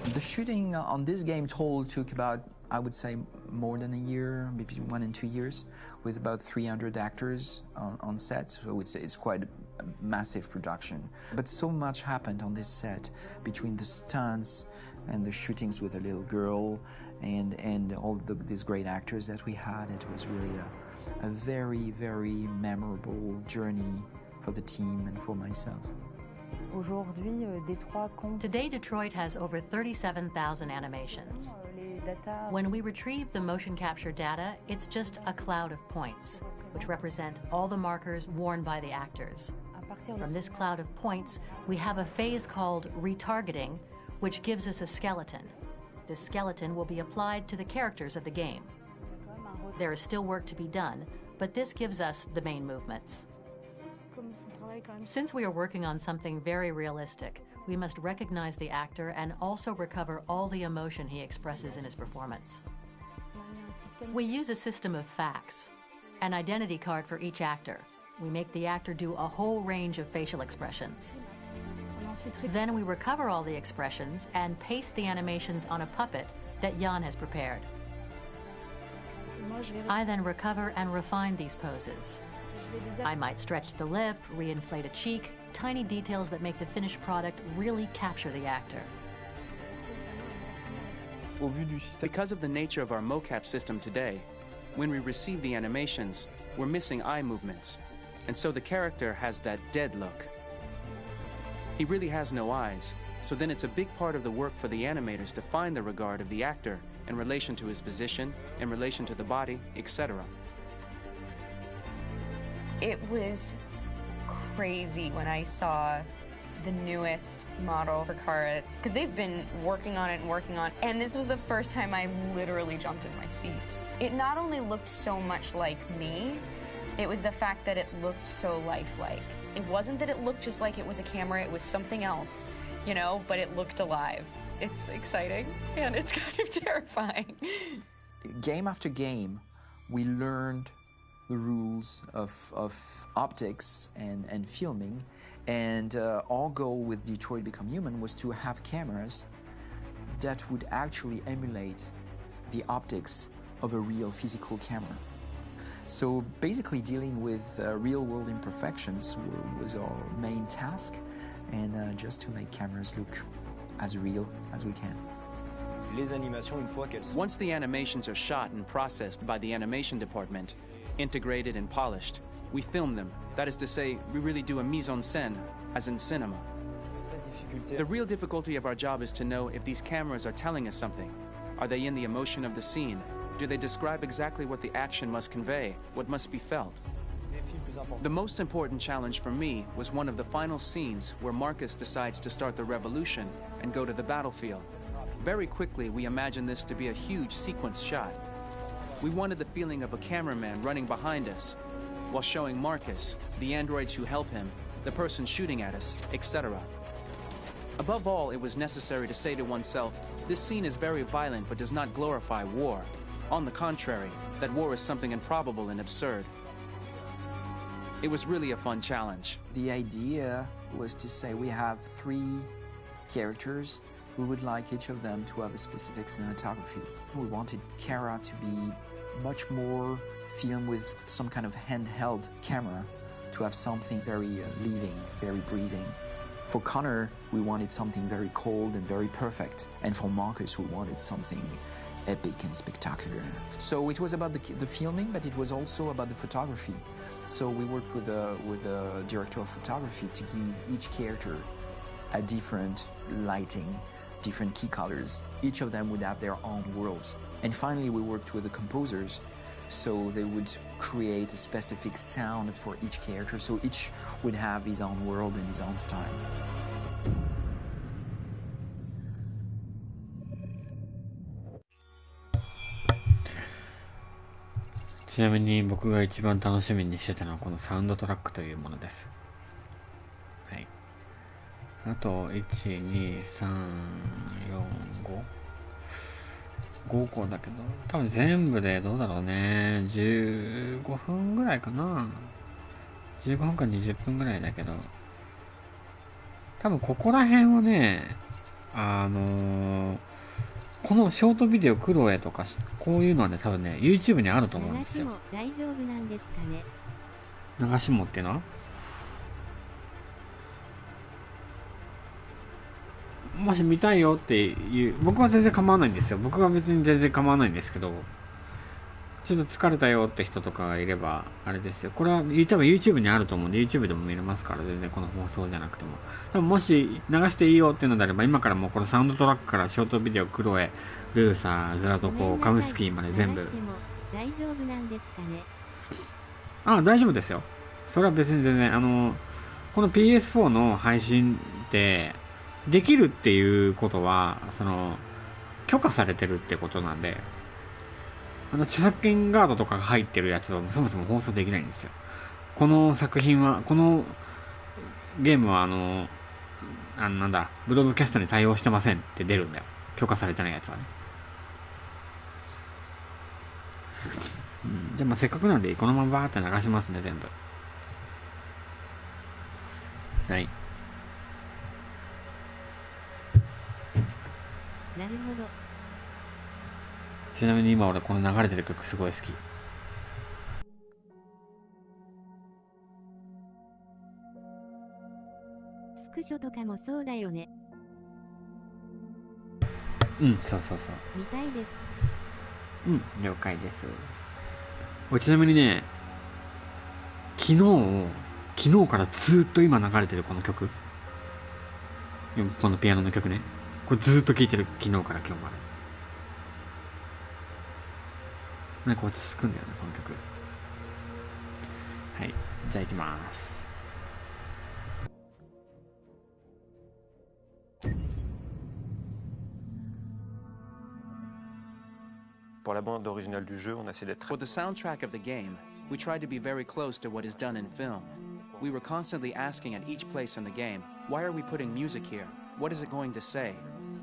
The shooting on this game took about, I would say, more than a year, maybe 1 and 2 years, with about 300 actors on set. So it's quite a massive production. But so much happened on this set between the stunts and the shootings with a little girl and all these great actors that we had. It was really a very, very memorable journey for the team and for myself.
Today, Detroit has over 37,000 animations. When we retrieve the motion capture data, it's just a cloud of points, which represent all the markers worn by the actors. From this cloud of points, we have a phase called retargeting, which gives us a skeleton. This skeleton will be applied to the characters of the game. There is still work to be done, but this gives us the main movements. Since we are working on something very realistic, we must recognize the actor and also recover all the emotion he expresses in his performance. We use a system of facts, an identity card for each actor. We make the actor do a whole range of facial expressions. Then we recover all the expressions and paste the animations on a puppet that Jan has prepared. I then recover and refine these poses. I might stretch the lip, reinflate a cheek, tiny details that make the finished product really capture the actor.
Because of the nature of our mocap system today, when we receive the animations, we're missing eye movements, and so the character has that dead look. He really has no eyes, so then it's a big part of the work for the animators to find the regard of the actor in relation to his position, in relation to the body, etc.
It was crazy when I saw the newest model for Kara, because they've been working on it, and this was the first time I literally jumped in my seat. It not only looked so much like me, it was the fact that it looked so lifelike. It wasn't that it looked just like it was a camera, it was something else, you know, but it looked alive. It's exciting, and it's kind of terrifying.
Game after game, we learned the rules of optics and filming, and our goal with Detroit Become Human was to have cameras that would actually emulate the optics of a real physical camera. So basically dealing with real-world imperfections was our main task, and just to make cameras look as real as we can.
Once the animations are shot and processed by the animation department, integrated and polished, we film them. That is to say, we really do a mise en scène, as in cinema. The real difficulty of our job is to know if these cameras are telling us something. Are they in the emotion of the scene? Do they describe exactly what the action must convey, what must be felt? The most important challenge for me was one of the final scenes where Marcus decides to start the revolution and go to the battlefield. Very quickly, we imagined this to be a huge sequence shot. We wanted the feeling of a cameraman running behind us, while showing Marcus, the androids who help him, the person shooting at us, etc. Above all, it was necessary to say to oneself, this scene is very violent but does not glorify war. On the contrary, that war is something improbable and absurd. It was really a fun challenge.
The idea was to say we have 3 characters. We would like each of them to have a specific cinematography. We wanted Kara to be much more filmed with some kind of handheld camera, to have something very living, very breathing. For Connor, we wanted something very cold and very perfect. And for Marcus, we wanted something epic and spectacular. So it was about the filming, but it was also about the photography. So we worked with a director of photography to give each character a different lighting, different key colors. Each of them would have their own worlds. And finally, we worked with the composers, so they would create a specific sound for each character, so each would have his own world and his own style.
ちなみに僕が一番楽しみにしてたのはこのサウンドトラックというものです。はい。あと、1、2、3、4、5。5個だけど、多分全部でどうだろうね。15分ぐらいかな。15分か20分ぐらいだけど、多分ここら辺はね、このショートビデオクロエとか、こういうのはね、多分ね、YouTube にあると思うんですよ。
流しも大丈夫なんですかね。
流しもっていうのはもし見たいよっていう、僕は全然構わないんですよ。僕は別に全然構わないんですけど、ちょっと疲れたよって人とかがいれば、あれですよ。これは多分 YouTube にあると思うんで、YouTube でも見れますから、全然この放送じゃなくても。でももし流していいよっていうのであれば、今からもうこのサウンドトラックからショートビデオ、クロエ、ルーサー、ズラトコ、カムスキーまで全部。
大丈夫なんですかね。
ああ、大丈夫ですよ。それは別に全然、この PS4 の配信って、できるっていうことは、許可されてるってことなんで、著作権ガードとかが入ってるやつはそもそも放送できないんですよ。この作品は、このゲームはなんだ、ブロードキャストに対応してませんって出るんだよ。許可されてないやつはね。じゃあまあせっかくなんで、このままバーって流しますね、全部。はい。
なるほど。
ちなみに今俺この流れてる曲すごい好き。
スクショとかもそうだよね。
うん、そうそうそう。
見たいです。
うん、了解です。ちなみにね、昨日からずっと今流れてるこの曲、このピアノの曲ね、これずっと聴いてる、昨日から今日まで。なんか落ち着くんだよね、この曲。はい、じゃあ行きます。
Pour la bande originale du jeu, on essaie d'être.
For the soundtrack of the game, we tried to be very close to what is done in film. We were constantly asking at each place in the game, why are we putting music here? What is it going to say?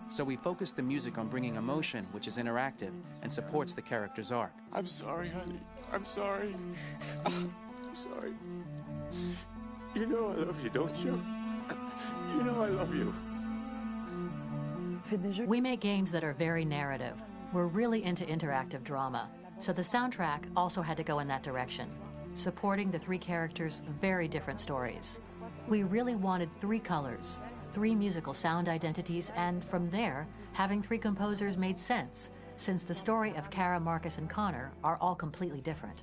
So we focused the music on bringing emotion, which is interactive and supports the character's arc.
I'm sorry, honey. I'm sorry. I'm sorry. You know I love you, don't you? You know I love you.
We make games that are very narrative. We're really into interactive drama. So the soundtrack also had to go in that direction, supporting the three characters' very different stories. We really wanted three colors, three musical sound identities, and from there, having three composers made sense, since the story of Kara, Marcus, and Connor are all completely different.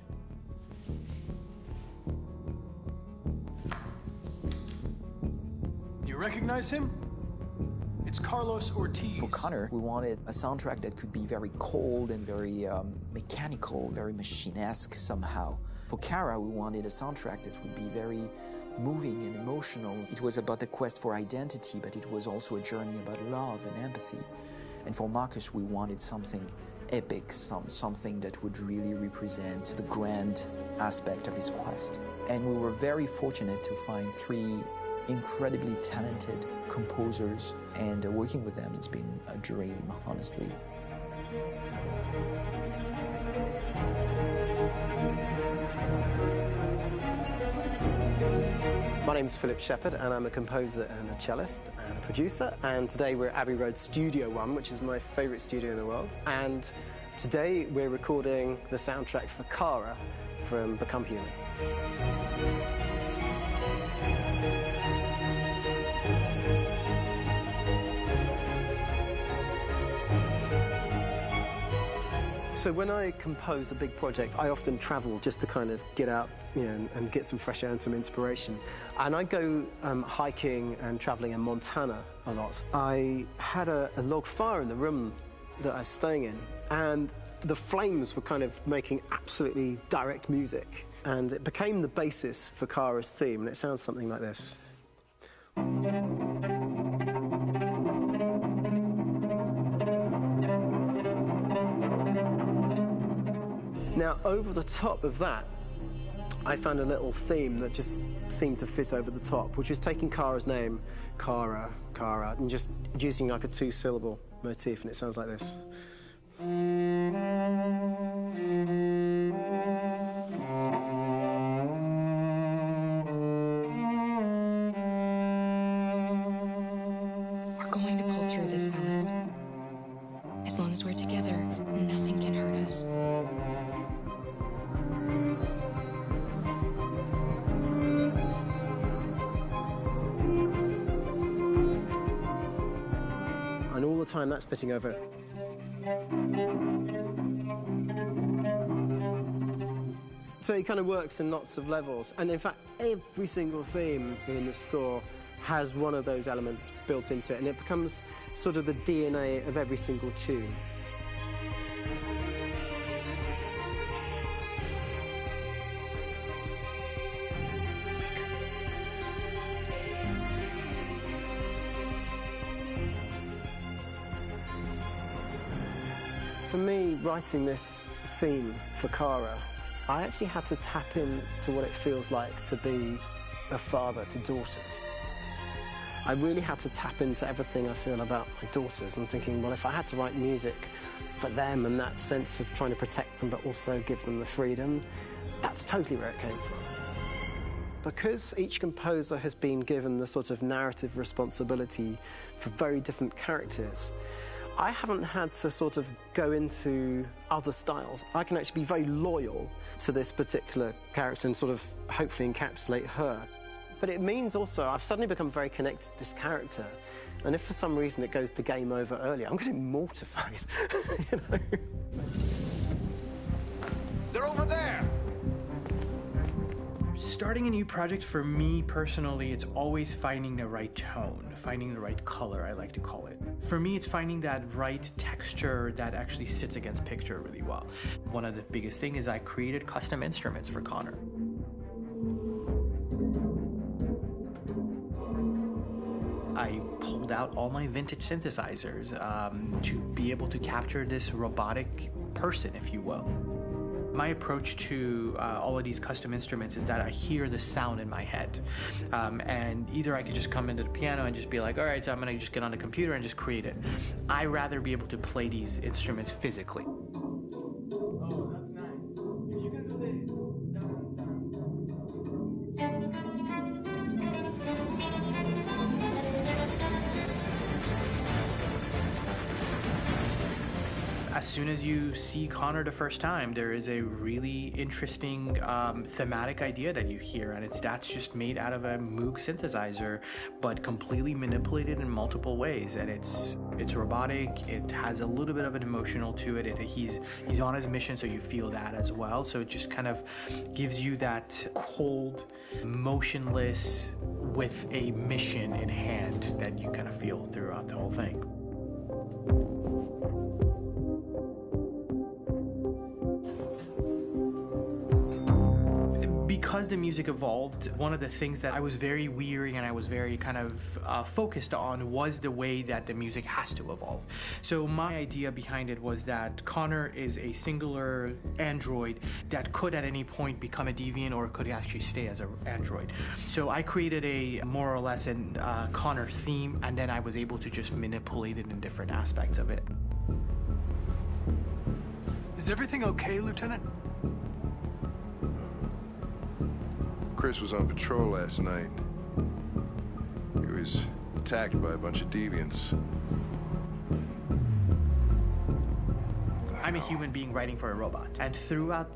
You recognize him? It's Carlos Ortiz.
For Connor, we wanted a soundtrack that could be very cold and very mechanical, very machine-esque somehow. For Kara, we wanted a soundtrack that would be very moving and emotional. It was about the quest for identity, but it was also a journey about love and empathy. And for Marcus, we wanted something epic, something that would really represent the grand aspect of his quest. And we were very fortunate to find three incredibly talented composers, and working with them has been a dream, honestly.
My name is Philip Shepherd, and I'm a composer and a cellist and a producer, and today we're at Abbey Road Studio One, which is my favourite studio in the world, and today we're recording the soundtrack for Kara from Become Human. So when I compose a big project, I often travel just to kind of get out, and get some fresh air and some inspiration. And I go hiking and traveling in Montana a lot. I had a log fire in the room that I was staying in, and the flames were kind of making absolutely direct music. And it became the basis for Kara's theme, and it sounds something like this. Now, over the top of that, I found a little theme that just seemed to fit over the top, which is taking Kara's name, Kara, and just using like a two-syllable motif, and it sounds like this.
We're going to pull through this, Alice. As long as we're together, nothing can hurt us.
And all the time that's fitting over. So it kind of works in lots of levels, and in fact every single theme in the score has one of those elements built into it, and it becomes sort of the DNA of every single tune. For me, writing this theme for Kara, I actually had to tap into what it feels like to be a father to daughters. I really had to tap into everything I feel about my daughters and thinking, well, if I had to write music for them and that sense of trying to protect them but also give them the freedom, that's totally where it came from. Because each composer has been given the sort of narrative responsibility for very different characters, I haven't had to sort of go into other styles. I can actually be very loyal to this particular character and sort of hopefully encapsulate her. But it means also I've suddenly become very connected to this character, and if for some reason it goes to game over early, I'm getting mortified, you know?
They're over there!
Starting a new project, for me personally, it's always finding the right tone, finding the right color, I like to call it. For me, it's finding that right texture that actually sits against picture really well. One of the biggest things is I created custom instruments for Connor. I pulled out all my vintage synthesizers to be able to capture this robotic person, if you will. My approach to all of these custom instruments is that I hear the sound in my head. And either I could just come into the piano and just be like, all right, so I'm gonna just get on the computer and just create it. I rather be able to play these instruments physically. Oh, that's nice. You can do the As
soon as you see Connor the first time, there is a really interesting thematic idea that you hear, and that's just made out of a Moog synthesizer, but completely manipulated in multiple ways. And it's robotic. It has a little bit of an emotional to it. He's on his mission, so you feel that as well. So it just kind of gives you that cold, motionless, with a mission in hand that you kind of feel throughout the whole thing. Because the music evolved, one of the things that I was very weary and I was very kind of focused on was the way that the music has to evolve. So my idea behind it was that Connor is a singular android that could at any point become a deviant or could actually stay as an android. So I created a more or less an Connor theme, and then I was able to just manipulate it in different aspects of it.
Is everything okay, Lieutenant?
Chris was on patrol last night. He was attacked by a bunch of deviants.
I'm a human being writing for a robot, and throughout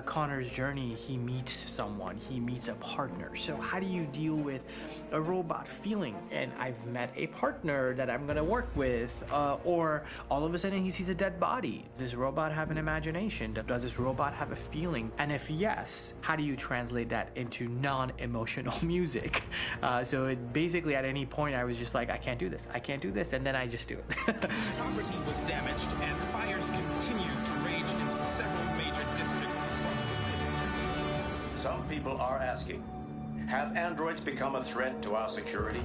Connor's journey, he meets someone, he meets a partner. So how do you deal with a robot feeling? And I've met a partner that I'm gonna work with, or all of a sudden he sees a dead body. Does this robot have an imagination? Does this robot have a feeling? And if yes, how do you translate that into non-emotional music? So it basically at any point I was just like, I can't do this, and then I just do it.
Property was damaged and fires continued to rage in several major districts across the city.
Some people are asking, have androids become a threat to our security?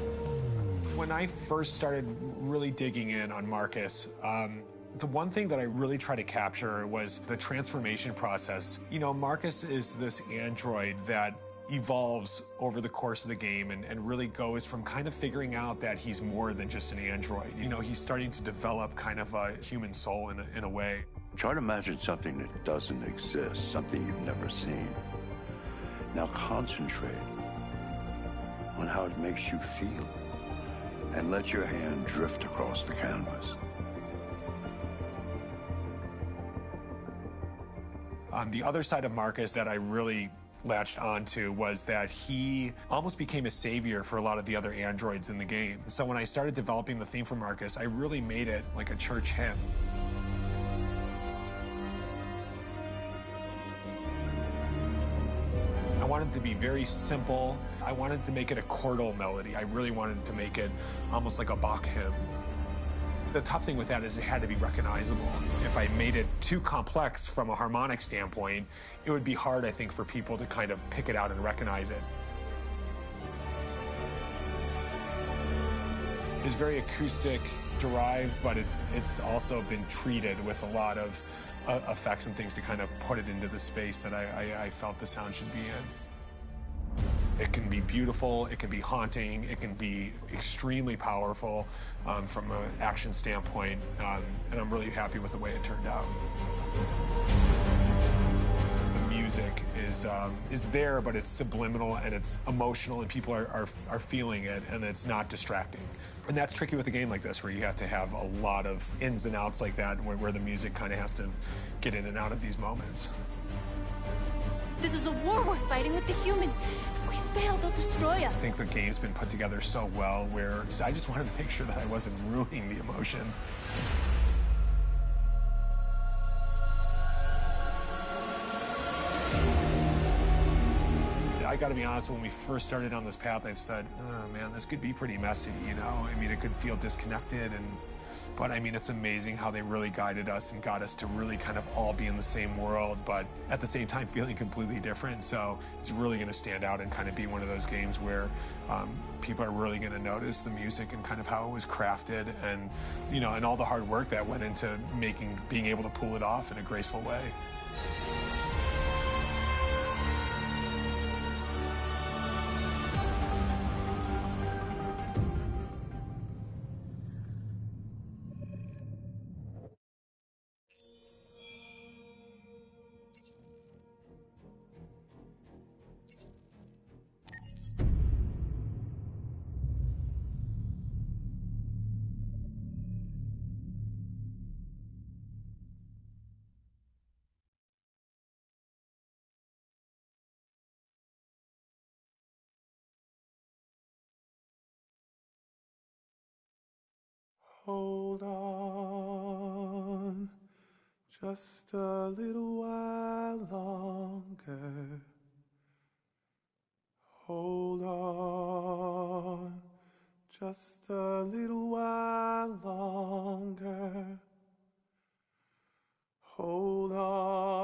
When I first started really digging in on Marcus, the one thing that I really tried to capture was the transformation process. You know, Marcus is this android that evolves over the course of the game and really goes from kind of figuring out that he's more than just an android. You know, he's starting to develop kind of a human soul in a way.
Try to imagine something that doesn't exist, something you've never seen. Now concentrate on how it makes you feel and let your hand drift across the canvas.
The other side of Marcus that I really latched onto was that he almost became a savior for a lot of the other androids in the game. So when I started developing the theme for Marcus, I really made it like a church hymn. I wanted it to be very simple. I wanted to make it a chordal melody. I really wanted to make it almost like a Bach hymn. The tough thing with that is it had to be recognizable. If I made it too complex from a harmonic standpoint, it would be hard, I think, for people to kind of pick it out and recognize it. It's very acoustic derived, but it's also been treated with a lot of effects and things to kind of put it into the space that I felt the sound should be in. It can be beautiful, it can be haunting, it can be extremely powerful from an action standpoint, and I'm really happy with the way it turned out. The music is there, but it's subliminal and it's emotional, and people are feeling it, and it's not distracting. And that's tricky with a game like this, where you have to have a lot of ins and outs like that, where the music kind of has to get in and out of these moments.
This is a war we're fighting with the humans. If we fail, they'll destroy us.
I think the game's been put together so well where I just wanted to make sure that I wasn't ruining the emotion. I gotta be honest, when we first started on this path, I said, oh man, this could be pretty messy, you know? I mean, it could feel disconnected, but I mean, it's amazing how they really guided us and got us to really kind of all be in the same world, but at the same time feeling completely different. So it's really gonna stand out and kind of be one of those games where people are really gonna notice the music and kind of how it was crafted, and, you know, and all the hard work that went into being able to pull it off in a graceful way.
Hold on just a little while longer. Hold on just a little while longer. Hold on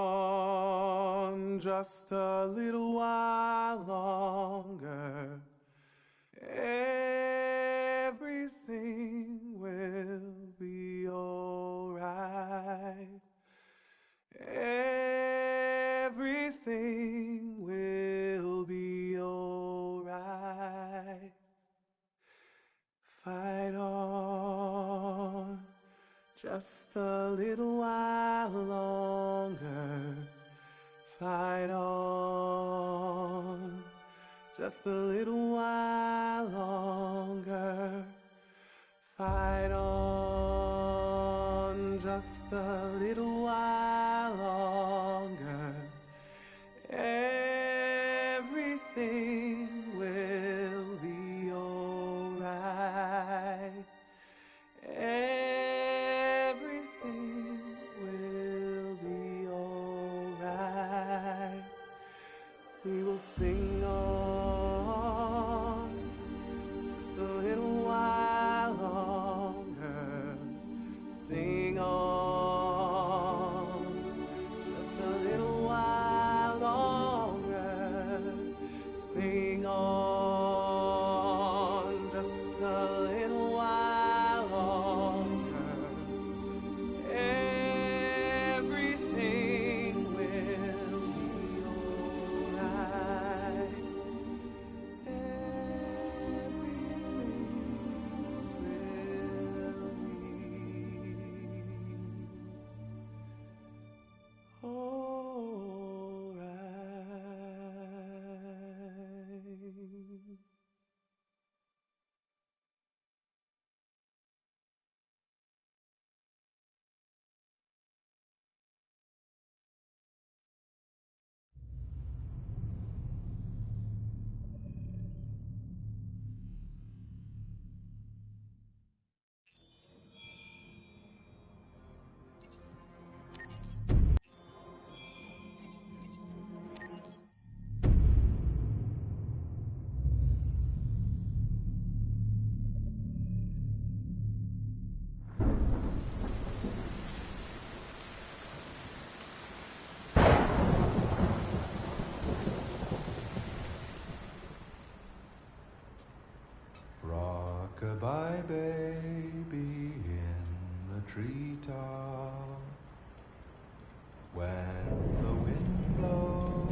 just a little while longer. Everything will be alright. Everything will be alright. Fight on just a little while longer. Fight on just a little while longer. Fight on just a little while longer. Everything will be alright. Everything will be alright. We will sing on just a little while longer. Sing on just a little while longer. Sing on just a little while longer. Everything will be alright. Rock-a-bye baby in the treetop. When the wind blows,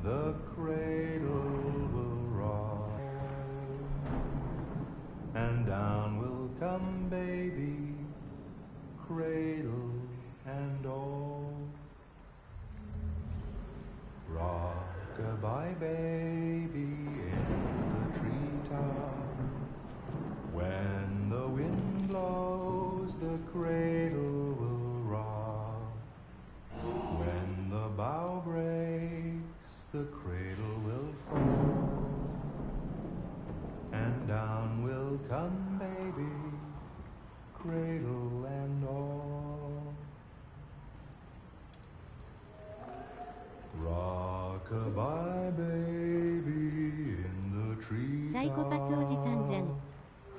the cradle will rock, and down will come baby, cradle and all. Rock-a-bye baby in the treetop. When the wind blows, the cradle will rock. When the bough breaks, the cradle will fall, and down will come baby, cradle and all. Rock-a-bye baby in the treetop.
サイコパスおじさんじゃん。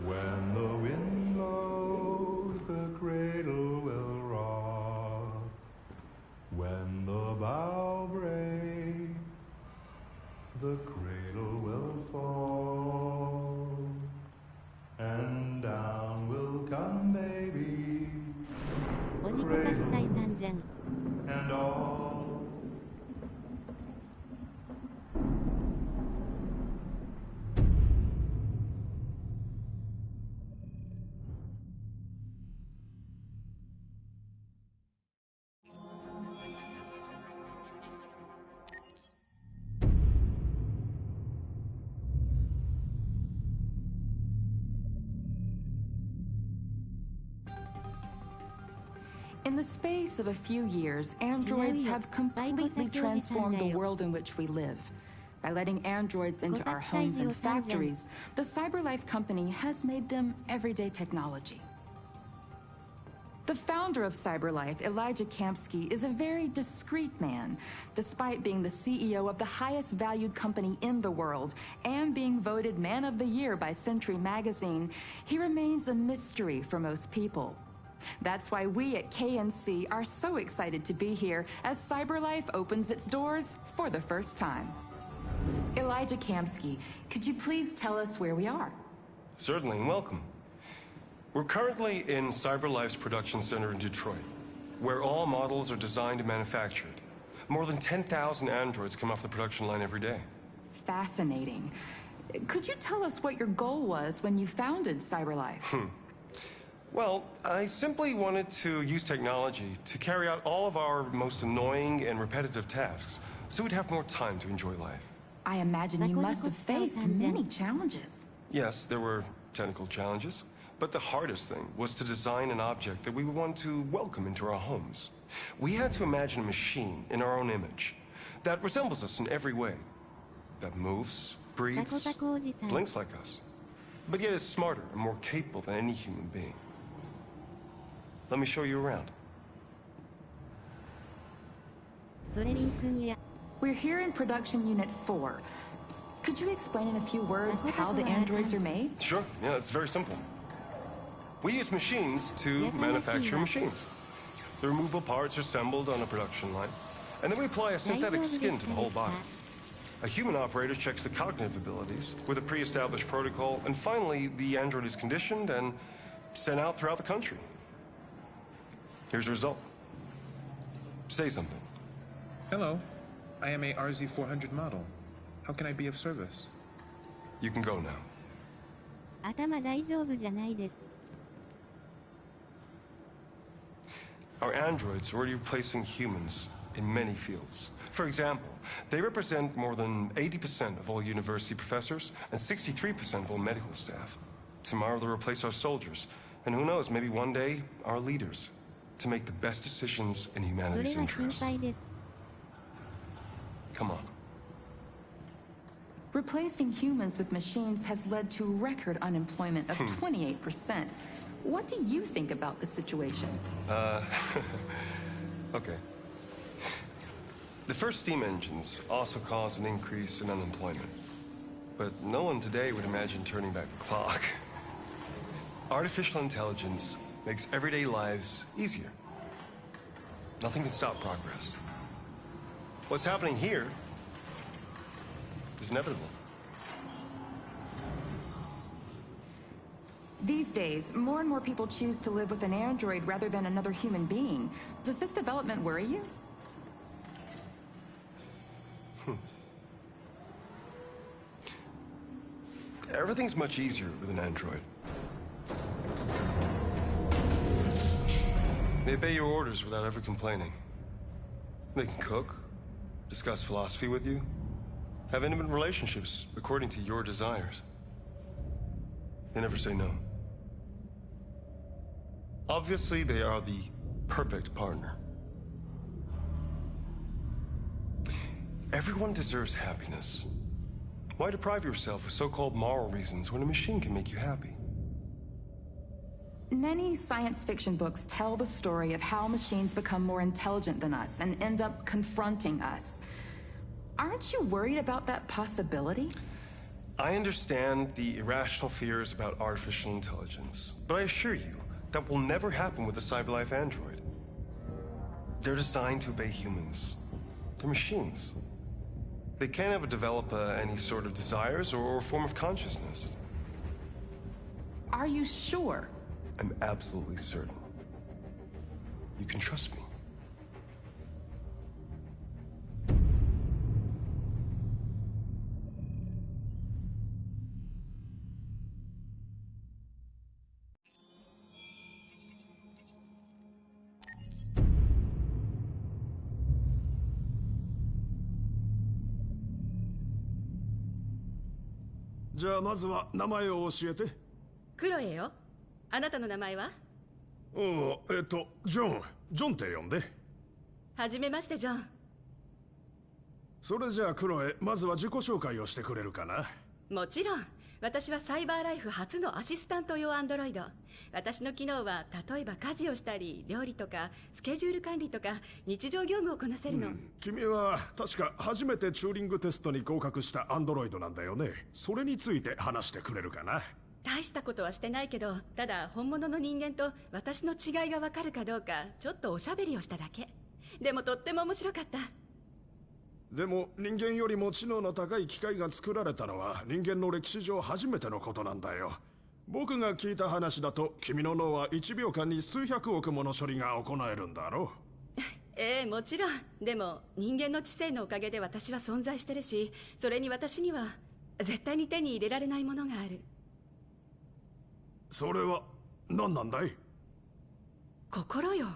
When the wind blows, the cradle will rock. When the bough breaks, the cradle will fall, and down will come baby,
おじコパスサイさんじゃん。
and all.
In the space of a few years, androids have completely transformed the world in which we live.
By letting androids into our homes and factories, the CyberLife company has made them everyday technology. The founder of CyberLife, Elijah Kamsky, is a very discreet man. Despite being the CEO of the highest valued company in the world and being voted Man of the Year by Century Magazine, he remains a mystery for most people. That's why we at KNC are so excited to be here as CyberLife opens its doors for the first time. Elijah Kamsky, could you please tell us where we are?
Certainly, and welcome. We're currently in CyberLife's production center in Detroit, where all models are designed and manufactured. More than 10,000 androids come off the production line every day.
Fascinating. Could you tell us what your goal was when you founded CyberLife?
Well, I simply wanted to use technology to carry out all of our most annoying and repetitive tasks, so we'd have more time to enjoy life.
I imagine you must have faced many challenges.
Yes, there were technical challenges. But the hardest thing was to design an object that we would want to welcome into our homes. We had to imagine a machine in our own image that resembles us in every way, that moves, breathes, blinks like us, but yet is smarter and more capable than any human being. Let me show you around.
We're here in Production Unit 4. Could you explain in a few words how the androids are made?
Sure, yeah, it's very simple. We use machines to manufacture machines. The removable parts are assembled on a production line, and then we apply a synthetic skin to the whole body. A human operator checks the cognitive abilities with a pre-established protocol, and finally, the android is conditioned and sent out throughout the country. Here's the result. Say something.
Hello. I am a RZ400 model. How can I be of service?
You can go now.
頭大丈夫じゃないです。
Our androids are already replacing humans in many fields. For example, they represent more than 80% of all university professors and 63% of all medical staff. Tomorrow they'll replace our soldiers, and who knows, maybe one day, our leaders, to make the best decisions in humanity's interest. Come on.
Replacing humans with machines has led to record unemployment of 28%. What do you think about the situation?
Okay. The first steam engines also caused an increase in unemployment. But no one today would imagine turning back the clock. Artificial intelligence makes everyday lives easier. Nothing can stop progress. What's happening here is inevitable.
These days, more and more people choose to live with an android rather than another human being. Does this development worry you?
Everything's much easier with an android. They obey your orders without ever complaining. They can cook, discuss philosophy with you, have intimate relationships according to your desires. They never say no. Obviously, they are the perfect partner. Everyone deserves happiness. Why deprive yourself of so-called moral reasons when a machine can make you happy?
Many science fiction books tell the story of how machines become more intelligent than us and end up confronting us. Aren't you worried about that possibility?
I understand the irrational fears about artificial intelligence, but I assure you that will never happen with a CyberLife android. They're designed to obey humans. They're machines. They can't ever develop any sort of desires or form of consciousness.
Are you sure?
I'm absolutely certain. You can trust me.
じゃあまずは名前を教えて。
クロエよ。あなたの名前は？
ジョンって呼んで。
はじめまして、ジョン。
それじゃあクロエ、まずは自己紹介をしてくれるかな。
もちろん。私はサイバーライフ初のアシスタント用アンドロイド。私の機能は例えば家事をしたり料理とかスケジュール管理とか日常業務をこなせるの。
君は確か初めてチューリングテストに合格したアンドロイドなんだよね。それについて話してくれるかな。
大したことはしてないけど、ただ本物の人間と私の違いがわかるかどうかちょっとおしゃべりをしただけ。でもとっても面白かった。
でも人間よりも知能の高い機械が作られたのは人間の歴史上初めてのことなんだよ。僕が聞いた話だと君の脳は1秒間に数百億もの処理が行えるんだろう。
ええ、もちろん。でも人間の知性のおかげで私は存在してるし、それに私には絶対に手に入れられないものがある。
それは何なんだい？
心よ。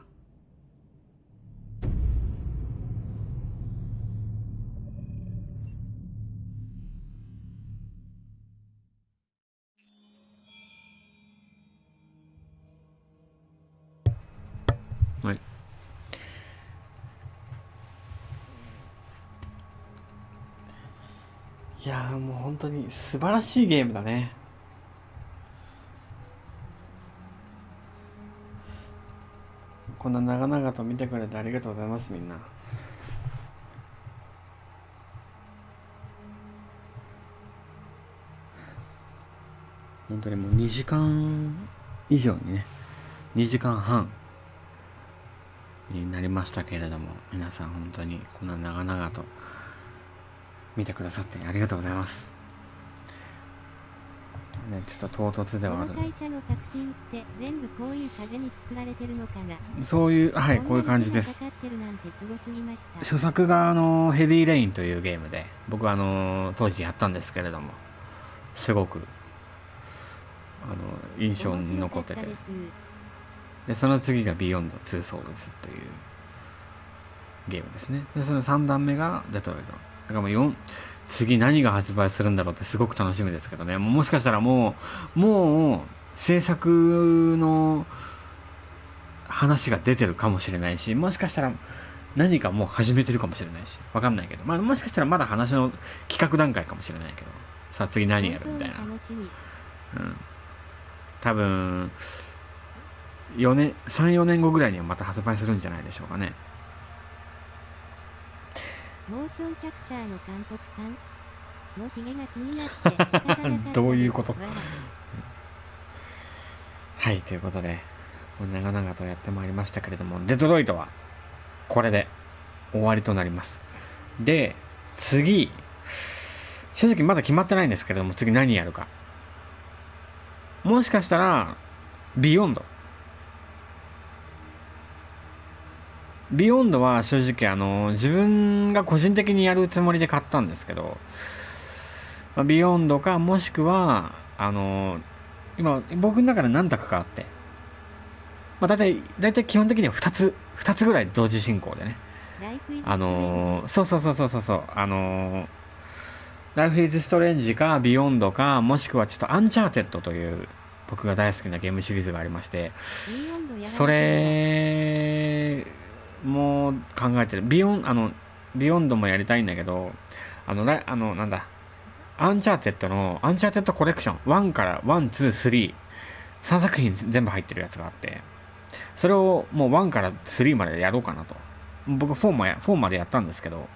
はい。いやーもう本当に素晴らしいゲームだね。こんな長々と見てくれてありがとうございます、みんな。本当にもう2時間以上にね、2時間半になりましたけれども、皆さん本当にこんな長々と見てくださってありがとうございます。ね、ちょっと唐突ではある。
この会社の作品って全部こういう風に作られてるのかな。
そういう、はい、こういう感じです。初作がヘビーレインというゲームで、僕は当時やったんですけれども、すごく印象に残ってて、でその次がビヨンド2ソウルズというゲームですね。でその3段目がデトロイト。だからもう次何が発売するんだろうってすごく楽しみですけどね。もしかしたらもう制作の話が出てるかもしれないし、もしかしたら何かもう始めてるかもしれないし、わかんないけど、まあもしかしたらまだ話の企画段階かもしれないけど、さあ次何やるみたいな。多分3、4年後ぐらいにはまた発売するんじゃないでしょうかね。
モーションキャプチャーの監督さんのヒゲが気になって仕方なかったです。
どういうことはい、ということで長々とやってまいりましたけれども、デトロイトはこれで終わりとなります。で次、正直まだ決まってないんですけれども、次何やるか。もしかしたらビヨンドは正直自分が個人的にやるつもりで買ったんですけど、ビヨンドか、もしくは今僕の中で何択かあって、だいたい基本的には2つぐらい同時進行でね、そうライフイズストレンジかビヨンドか、もしくはちょっとアンチャーテッドという僕が大好きなゲームシリーズがありまして、それも考えてる。ビヨンドもやりたいんだけど、なんだ、アンチャーテッドコレクション1から1、2、3作品全部入ってるやつがあって、それをもう1から3までやろうかなと。僕4までやったんですけど、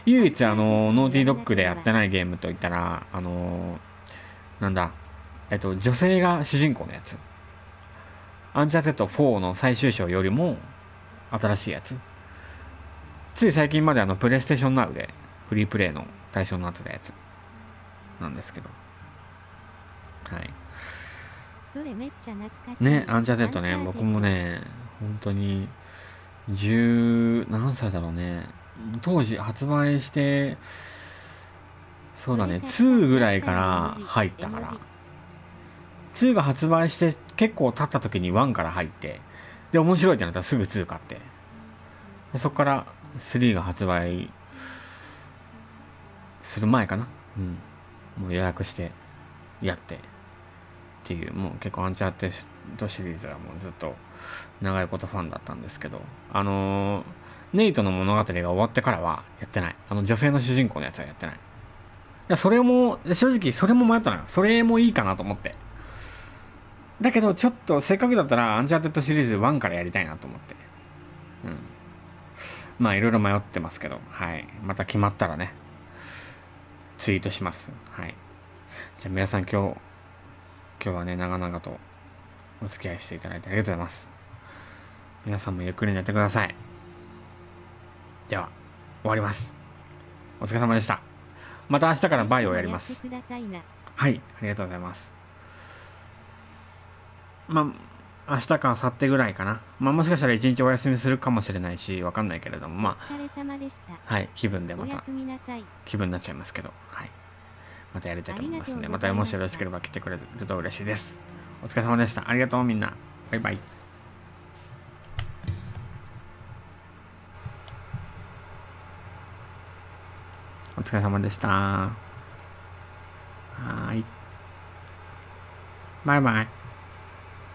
唯一ノーティードッグでやってないゲームといったらなんだ、女性が主人公のやつ、アンチャーテッド4の最終章よりも新しいやつ、つい最近までプレイステーションナウでフリープレイの対象になってたやつなんですけど、はい。
それめっちゃ懐かしい
ね、アンチャーテッドね、僕もね、本当に何歳だろうね、当時発売して、そうだね、2ぐらいから入ったから、2が発売して結構経った時に1から入って、で面白いってなったらすぐ2買って、でそこから3が発売する前かな、もう予約してやってっていう、もう結構アンチャーテッドシリーズはもうずっと長いことファンだったんですけど、ネイトの物語が終わってからはやってない。女性の主人公のやつはやってない。いや、それも、正直それも迷ったのよ。それもいいかなと思って。だけど、ちょっとせっかくだったら、アンチャーテッドシリーズ1からやりたいなと思って。うん。まあ、いろいろ迷ってますけど、はい。また決まったらね、ツイートします。はい。じゃあ皆さん今日はね、長々とお付き合いしていただいてありがとうございます。皆さんもゆっくり寝てください。では、終わります。お疲れ様でした。また明日からバイオをやります。はい、ありがとうございます。まあ、明日か明後日ぐらいかな。まあ、もしかしたら一日お休みするかもしれないし、わかんないけれども、まあ、はい、気分でまた、気分になっちゃいますけど、はい。またやりたいと思いますので、またもしよろしければ来てくれると嬉しいです。お疲れ様でした。ありがとう、みんな。バイバイ。お疲れ様でした。はーい。バイバイ。